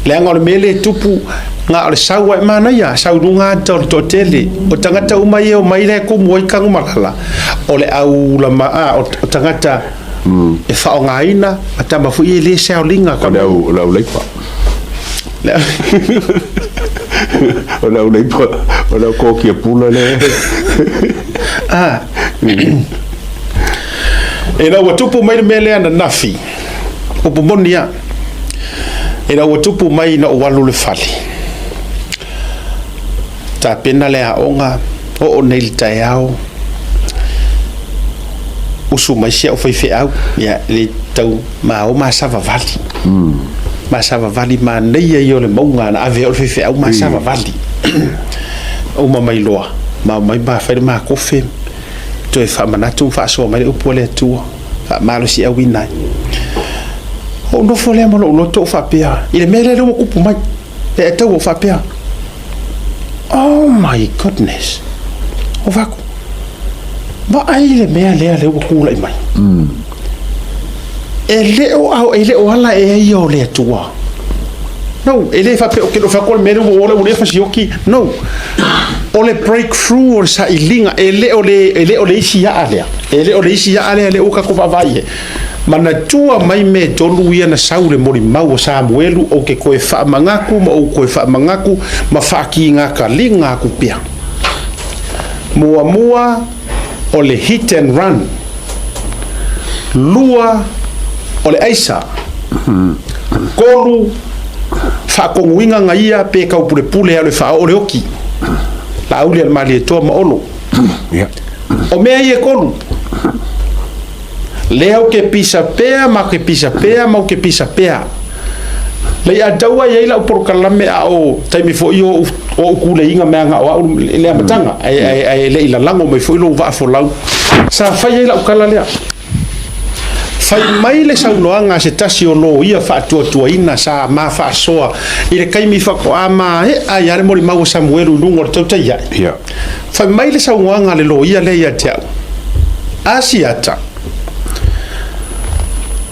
le nga o mele tupu nga o sawa mana ya saurunga to tele o tangata uma ye o mai le ko moi kang malala o le au la ma o tangata e fa o ngaina ata ma fu ye le saulinga ka la leipa la leipa la ko ki pula le e na watupu mai mele ana nafi o pomonia e na watupu mai na walu le fali ta pena le aonga o nei taiao usu mai sia o fai au ya le tau ma o ma sava vali ma sava vali ma nei yo le monga na ave o fai au ma sava vali o ma mai loa ma mai ba fai ma ko fe to e fa manatu fa so mai o pole tu fa malo si au inai o no fo le mo lo to fa pia ile mele le o pu mai e tau o fa pia. Oh my goodness. O vaku. Ba ai le mea le o kula mai. Ele o ala e o le tua. No, ele fa pe o que lo fa col mero o le fa sioki. No. O le breakthrough o sa ilinga ele o le isia ale. Ele o le isia ale le o ka ko vai. Mana tua mai me tolu ia na saule mori mau o Samuelu o ke koe wha mangaku ma o koe wha mangaku ma whaki ngā ka linga ku pia. Mua o le hit and run. Lua o le aisa. Kolu whakonguinga nga ia pe kau pule ale wha o le oki. La auli al mali e toa ma olo. O mea ie kolu. Leo ke pisa pea ma ke pisa pea ma ke pisa pea le a daua ye la por kalame a o taimi fo yo o ku le inga me nga o le matanga ai le ila lango me fo lo va fo lau sa fa ye la kala le fai mai le sa unoanga se tasio lo ia fa tu ina sa ma fa soa ile kai mi fa ko ama a ya re mori mau Samuelu lungo to ta ya fai mai le sa unoanga le lo ia le ia te Asiata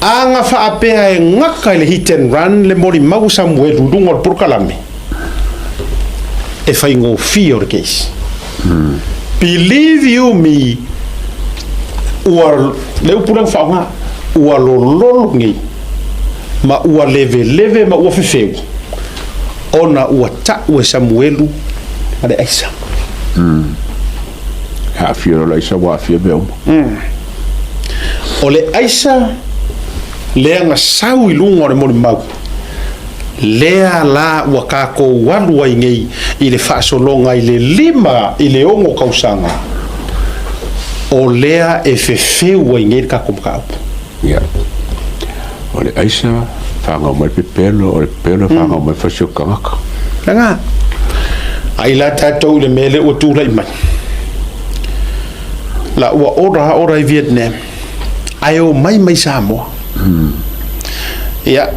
anga fa apea e ngaka le hit and run le mori mau Samuelu lungo por kalame e fai ngo fear case believe you me or le upura fa nga ua lololongi ma ua leve ma ua fefeu ona ua ta'u e Samuelu ale aisa hafia la isa wa fia beo ole aisa lea nga sau ilunga o le mori mau lea la ua kako walu ai ngei i le whaasolonga i le lima i le ongo kausanga o lea e fefeu ai ngei kako mkaupu ole aisa fanga mai pelo ole pelo fanga mai fasio kangaka nga ai la tatou le mele o tu lai mai la ua ora i Vietnam ai o mai Samoa ya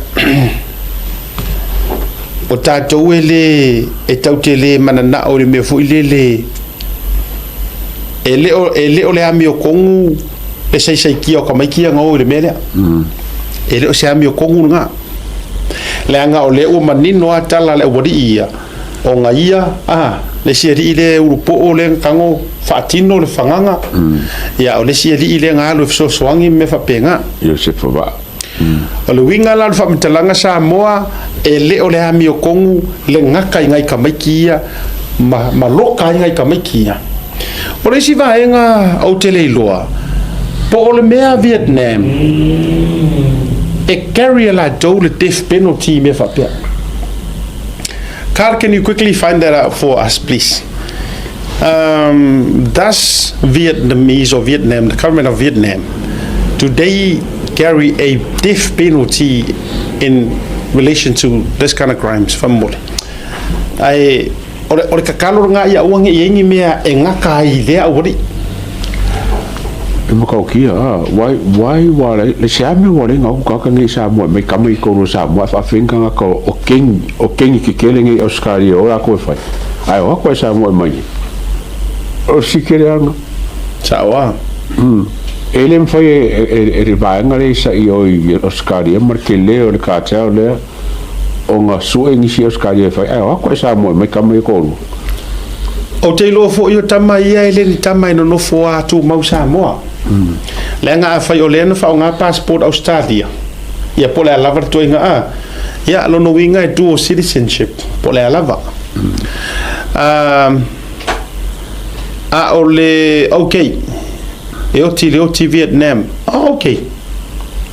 o tatou ele e tautele manana o le me fu ele o le ami o kongu e sei kia o ka mai kia ngau le mele ele o se ami o kongu nga le anga o le o manino atala le wadi ia o nga ia le sieri ile urupo o le kango fatino le fanganga ya o le sieri ile nga lo so swangi me fa penga yo se fa o le winga la fa mtalanga Samoa ele o le ami o kongu le ngaka ngai ka mai kia ma loka ngai ka mai kia o le si vaenga o tele loa po o le mea Vietnam e carry la dole death penalty me fa pia. Carl, can you quickly find that out for us, please? Does Vietnamese or Vietnam, the government of Vietnam, do they carry a death penalty in relation to this kind of crimes? Famole. Ai ore kakalo nga ia uangi yengi mea e ngaka i lea ori. mo ka kia wai wa le siame wa le ngau ka ngi Samoa me kama I ko Samoa fa finga ko o king ki kelingi Australia ora ko fai ai wa ko Samoa mai o sikirianga sawa ele foi e vai ngare sa io Australia marke le o ka tau le o nga su ngi si Australia fai ai wa ko Samoa me kama ko o te lo fo yo tama ia ele ni tama no fo atu mau Samoa le nga fai o le na fa nga passport Australia ia po le lava to nga ia lo no winga dual citizenship po le lava ole okay e o ti Vietnam okay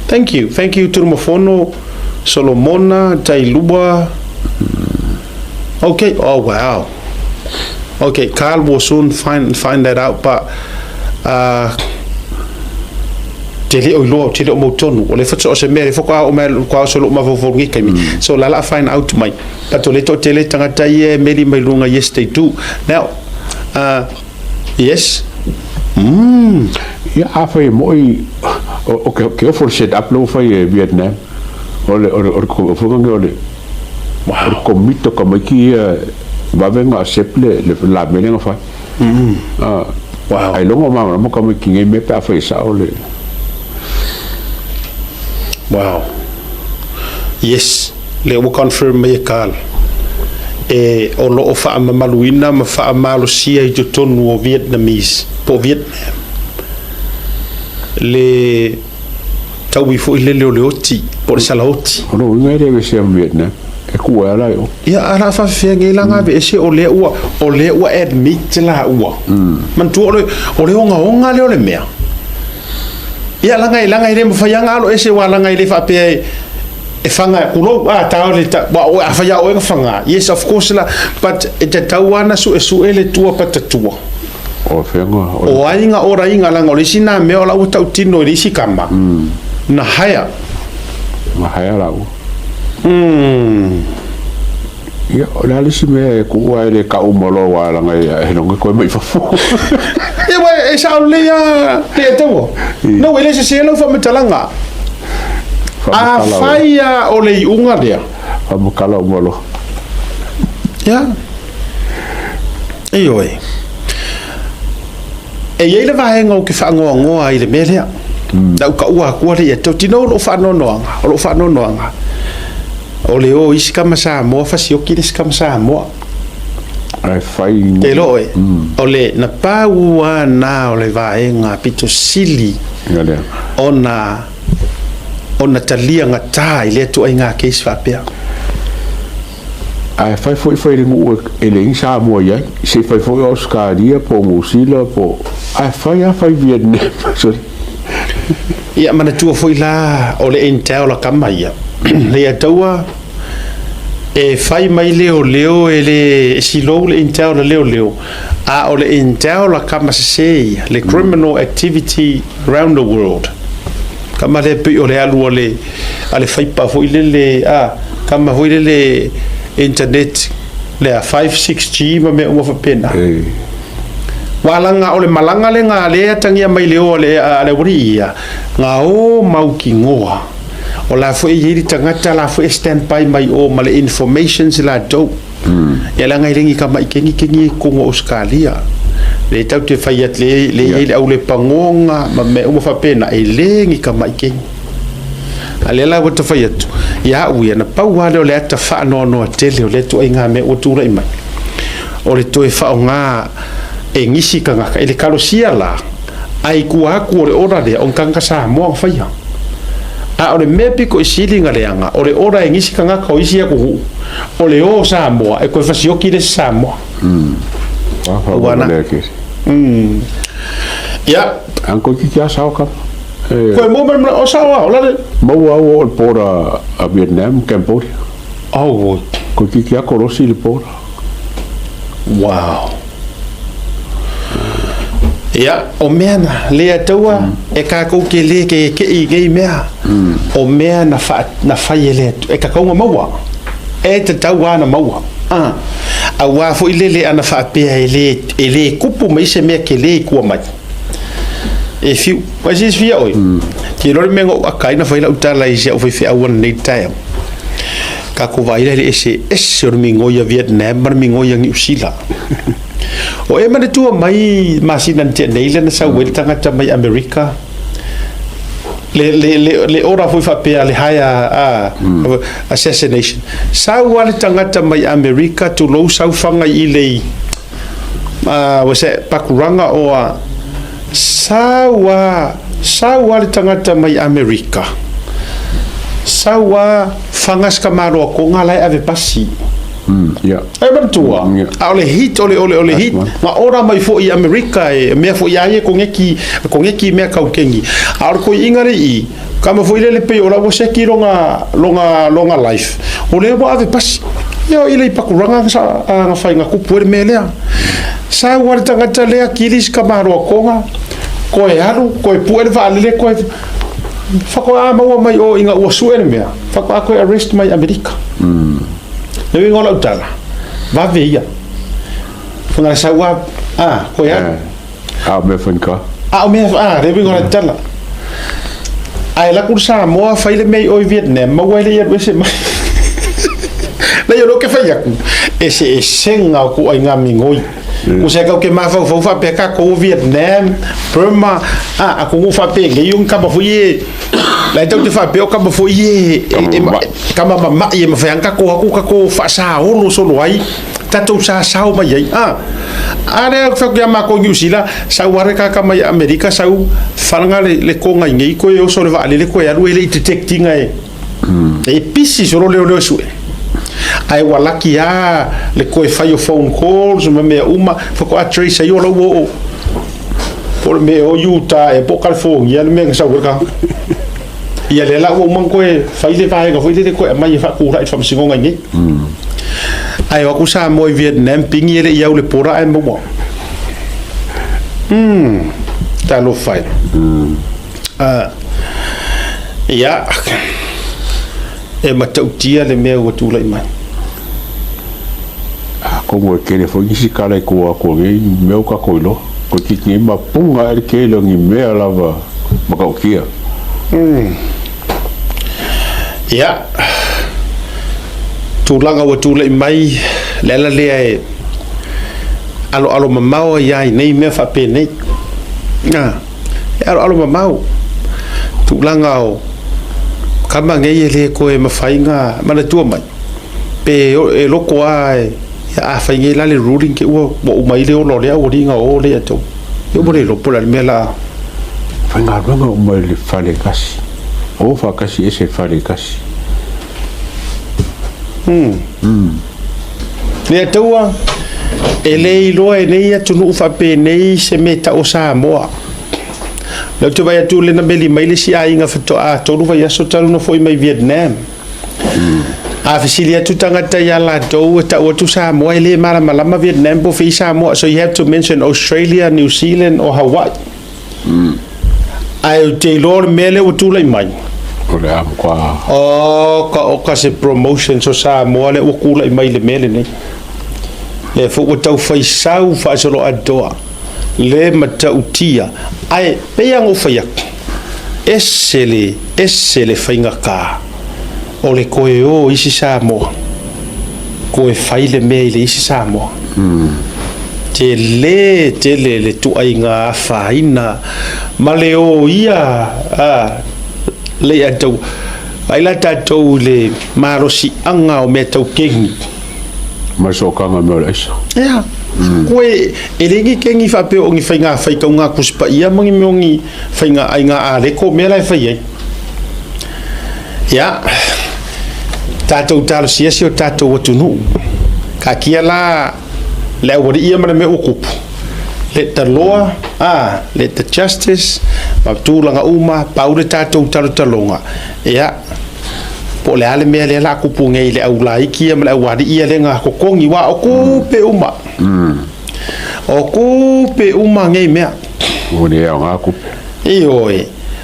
thank you Turmofono Solomona Tailua okay oh wow okay Carl will soon find that out but tele o lo tele o motonu o le fatso se mere foka o me kwa so lo ma fo ngi kami so la find out mai but le to tele tanga tai meli mai lunga yesterday too now yes ya afai moi o for set up lo fai Vietnam o ko fo ngi ole wow ko mito ko ki va venga seple le la melenga fa wow ai longo ma mo ko ki ngi me pa fai sa ole wow yes le wo confirm me kal o lo fa maluina ma fa malo sia I Totonu o Vietnamese po Vietnam le tawi fo le oti por saloti no ngere be se Vietnam e ku ala yo ya ala fa fe ngi langa be se o le wa admit la wa man tu o le onga le mea ia langa I le mafaianga alo ese wa langa I le fa pe e fanga kulo ta le ta wa a fa ya o fanga yes of course la but e te tauana su ele tua patatua o fenga o ainga ora inga langa o le sina me o la uta utino le sikama na haya la ia o le si me ku wa le ka o molo wa langa e no ko mai fa e wa e sa le ya te tawo no ele se lo fa metalanga a faia o le unga dea fa mo kala o molo ya e ele va hengo ke fa ngo ai le melea da ka ua ku le to tino lo fa no anga o le o isi kama Samoa fa si o ki kama Samoa ai fai te lo o le na paua na o le va enga pito sili ona talia ngata ile tu ainga case fa pe ai fai ngu ele Samoa ya se fai Australia po musila po ai fai Vietnam ia mana tu foi la o le intel la kamaia le ataua e fai mai leo ele silo le intel leo a o le intel la kamasei le criminal activity around the world kama le pe o le alu ale fai pa foi le kama foi le internet le 5-6G ma me o fa pena walanga ole malanga le nga le tangia mai le ole ale uria nga o mau ki ngoa o la fo yiri tangata la fo stand by mai o male information la do ya la nga iringi kama ikengi ko Australia le tau te faiat le au le pangonga ma me o fa pena e lengi kama ikengi ale la wata faiat ya u ya na pau wale ole ata fa no tele ole to inga me o tu mai ole to e fa nga e ngisi kanga ele kalosia la ai ku le ora de on kanga Samoa faia a ole mepi ko isilinga leanga ole ora e ngisi kanga ko isia ku ole o Samoa e ko fasioki le Samoa wana ya anko ki kia sauka ko mo me o sawa ola mo o pora a Vietnam Cambodia ko ki kia korosi le pora wow ya o mena le ataua e ka ko ke le ke i mea o mea na fa ele e ka ko maua e te taua na maua a wa fo ile le ana fa pe ele kupu mai se me ke le ku mai e fiu wa sis fia oi ki lo mengo akai na faila utala isi o fi awan nei tai ka ko vai le ese mingo ya Vietnam mar mingo ya New Zealand o e mana tu mai masinan te nei le na sa wel tanga ta mai America le ora foi fa pe le haya assassination sa wale tanga ta mai America tu lo sa fanga i le wase pakuranga o sawa le tangata mai America sawa fangas kamaro ko ngala ave pasi ya e bantua ole hit hit ma ora mai fo i America e me fo ia ko ngeki me ka kengi ar ko ingare i kama fo ile le pe ora wo se ki longa life ole bo ave pasi yo ile pakuranga sa nga fai nga ku puer melea sa war tangata le akilis kamaro konga ko e aru ko e puer va le ko fa ko ama mai o inga o suene mea fa ko arrest mai America le vingo la utala va via funa sa wa ko ya me funka me le vingo la utala ai la kursa mo fa ile mai o Vietnam ma wa le ya wese mai na yo lo que fai aku ese senga ko ai nga mingoi ko se ka ke ma fa pe ka ko Vietnam Burma aku fa pe le yung ka ba fu ye la tau te fa pe o ka ba fu ye ka ma ye ma fa ka ko fa sa o lo so lo ai tatou sa mai ai are fa ke ma ko New Zealand sa ware ka mai America sa falanga le ko ngai ngai ko yo so le va le ko ya le detecting ai e pisi so le su ai walaki le koe fai o phone calls ma me uma fa ko trace yo lo wo por me o Utah e po California me sa ka ia le la wo man koe fai le vai ga foi le koe mai fa ku rai fa singo ngai ai o ku sa mo Vietnam ping ile ia le pora ai mo ta lo fai ia e matautia le mea ua tūlai mai ko mo ke le foi si kala ko ngi meu ka ko lo ko ki ni ma punga el ke lo ngi mea lava ma ka kia ya tūlanga ua tūlai mai lela lea e alo mamau ia nei mea fa pe nei alo mamau tūlanga o kama ngai le ko e mafainga mana tua mai pe e loko ai a fainga la le ruling ke o mai le o lo le o ringa o le ato yo bole lo pola me la fainga ranga o mai le fale kasi o fa kasi ese fale kasi le atua ele lo e nei atu fa pe nei se meta o Samoa le tu vai tu le na beli mai le si ai nga fato tolu vai aso talu no foi mai Vietnam a fisilia tu tangata ya la do ta o tu Samoa le mala malama Vietnam po fi Samoa so you have to mention Australia, New Zealand or Hawaii ai te lor mele o tu le mai o le am kwa o ka se promotion so Samoa le o ku le mai le mele nei le fo o tau fai sau fa so lo adoa le matautia ai peang o faiak esele fainga ka o le koe o isi Samoa koe fai le mea le isi Samoa te le tu ai ngā whaina ma le o ia le atau ai la tatou le marosi anga o mea tau kengi ma so kanga me o leisa koe e rengi kengi whape o ngi whainga whaikau ngā kuspa ia mangi me o ngi whainga ai ngā ale ko mea lai whai ai ia tātou tālo siasi o Tatou Atunuu ka kia la le awari ia mana me o kupu let the law let the justice ma tūlanga uma pau le tātou talonga ia po le ale mea le la kupu ngai le au laiki ia ma le awari ia le ngā kokongi wa o kupe uma o kupe uma ngai mea o le au ngā kupe ioi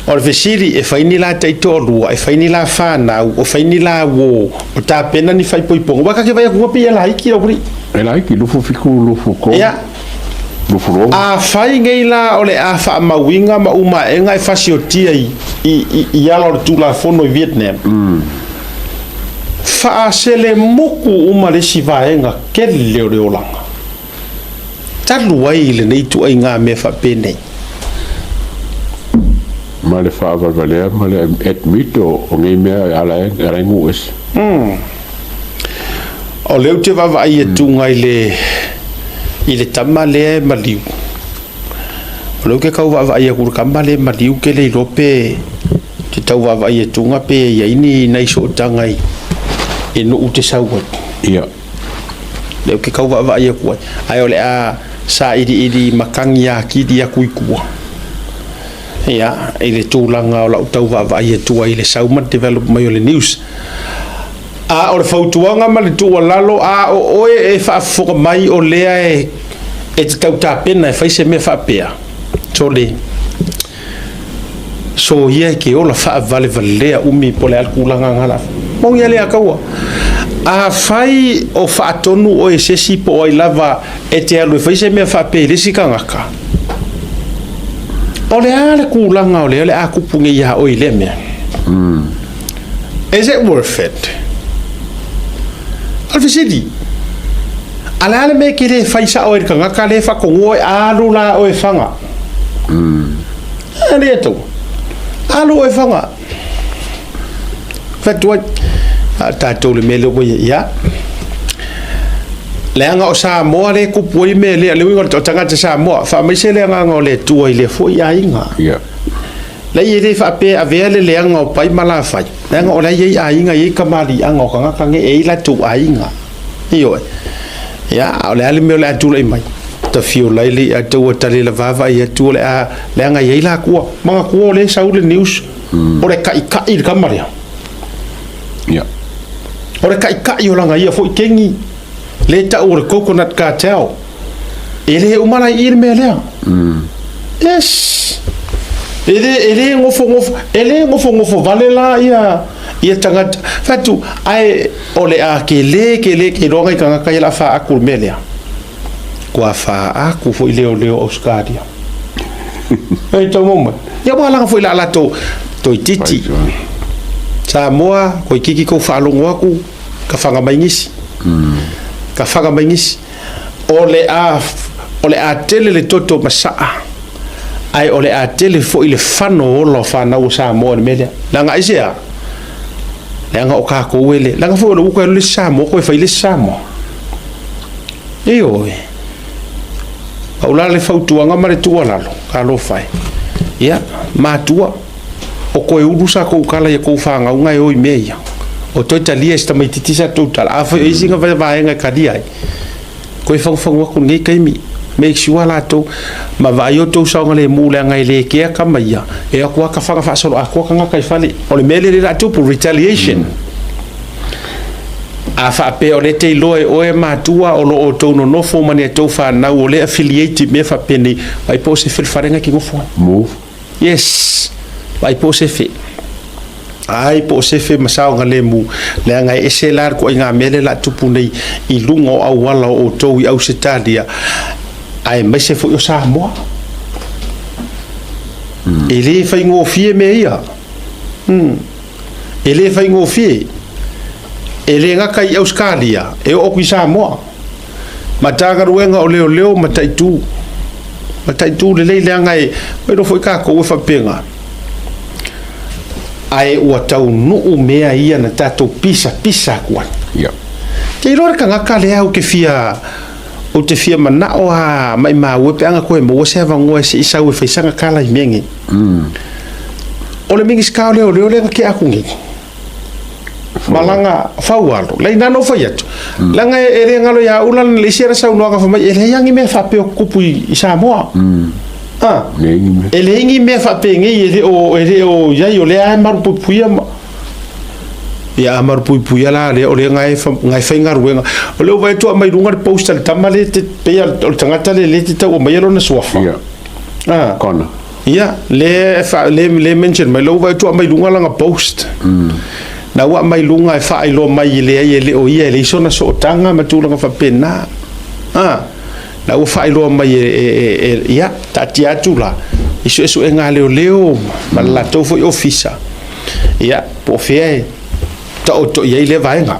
o le fesiri e whaini la taito rua e whaini la whanau o whaini la wo o tā pena ni whai poiponga waka ke vai akua pia laiki au ri e laiki lufu fiku lufu ko ia Lufuro. A fai ngai la ole a fa mawinga ma uma e ngai fasiotia i ala tu la fono Vietnam. Fa sele moku uma le sivaenga kele o langa. Talu ai le nei tu ai ngā me fa pene. Ma le fa valea ma le admit o ngai mea ala e ngu es. O leu te vava ai e tunga i le tama le maliu. O leu ke kau vava ai e kurukamba le maliu ke le irope te tau vava ai e tunga pe ia ini nai so tangai e no ute sauat. Ia. Leu ke kau vava ai e kuai. Ai ole a sa idi makangi a ki di a kuikua. Ia, e le tūlanga o lau tau vava ai e tua i le Samoa develop mai o le news. A o le fautuanga ma le tua lalo a o oe e whaafoka mai o lea e te tau tāpena e whaise me whaapea. So le so ia ke ola whaavale valea umi po le alkulanga ngala. Mongi alea kaua. A whai o whaatonu o e sesi po ai lava e te alu e whaise me whaapea lesi ka ngaka. O le a le kulanga o le a kupunge ia o i le mea. Is it worth it? Alfisidi. Ala me ke le faisa o e ka ngaka le whakongo e alu la o e whanga. Ale to. Alu o e whanga. Fatua Tatou le mele o ia. Leanga o Samoa le kupu i me le winga o tangata Samoa. Fa mai se leanga o le tua i le foi a inga. Ia. Le i re fa pe a vele leanga o pai mala fai. Leanga o le i a inga i kamali anga o kanga kange e la tu a inga. Io. Ya, o le ale me le atu le mai. Ta fio laili a tu tale la vava i atu le a leanga i la kua. Manga kua le sau le news. O le kai i kamari. Ia. O le kai o langa ia foi kengi. Le ta o le coconut cartel. Ele umana ir me lea. Yes. Ele ngofo vale la ia tangata. Fatu ai ole a ke ronga i kanga kai la fa akul me lea. Kua fa aku fo i leo Oscaria. Ei tau moma. Ia wala fo i la to titi. Samoa ko kiki ko fa longo aku ka fanga mai ngisi. Ka whanga mai ngisi ole a tele le toto masaa ai ole a tele fo i le whano olo whanau Samoa ni melea langa isea langa o kako uele langa fo ole uka le Samoa koe whai le Samoa e oe au la le whautuanga ma le tua lalo ka lo whai ia mātua o koe urusa kou kala ia kou whanga unga e oi mea o toi talia esta mai titisa total a foi e singa vai nga kadia ko fong ko ngai kaimi make sure la to ma vai o to saunga le mula ngai le ke ka mai e ko ka fa solo a ko ka kai fali o le mele la to pour retaliation a fa pe o le te loe o e matua o lo o to no fo mani to fa na o le affiliate me fa peni vai po se fil farenga ki go fo move yes vai po se fi ai po se fe masao nga lemu le nga ese lar ko nga mele la tupu nei i lungo au wala o to i au setadia ai mai se fo yo Samoa ele fai ngo fie me ia ele fai ngo fie ele nga kai Australia e o ku Samoa matanga ruenga o leo mataitu le nga e do foi ka ko fa penga ai ua tau nuu mea ia na tatou pisa kuan. Ia. Kei rore ka ngaka lea o ke fia o te fia manao a mai maa uepe anga koe mo se ava ngoe se isa ue whaisanga kala i mengi. O le mingi skao leo lea ke aku ngi. Malanga faualo. Lai nano whai atu. Langa e rea ngalo ia ulan le sera sau noanga whamai e leangi mea whapeo kupu i Samoa. Ele ingi me fa pengi ele o ya yo le a maru puia ya maru puia la le o le ngai fainga ruenga o le vai to mai lunga postal tamale te pe o tangata le te o mai na sofa kona ya le mention mai lo vai to mai lunga langa post na wa mai lunga fa ai lo mai le o ia le sona so tanga matulanga fa pena na ua whaeloa mai ia tati atu la isu e ngā leo ma la tau foi ofisa ia po fea ta o to iei le vaenga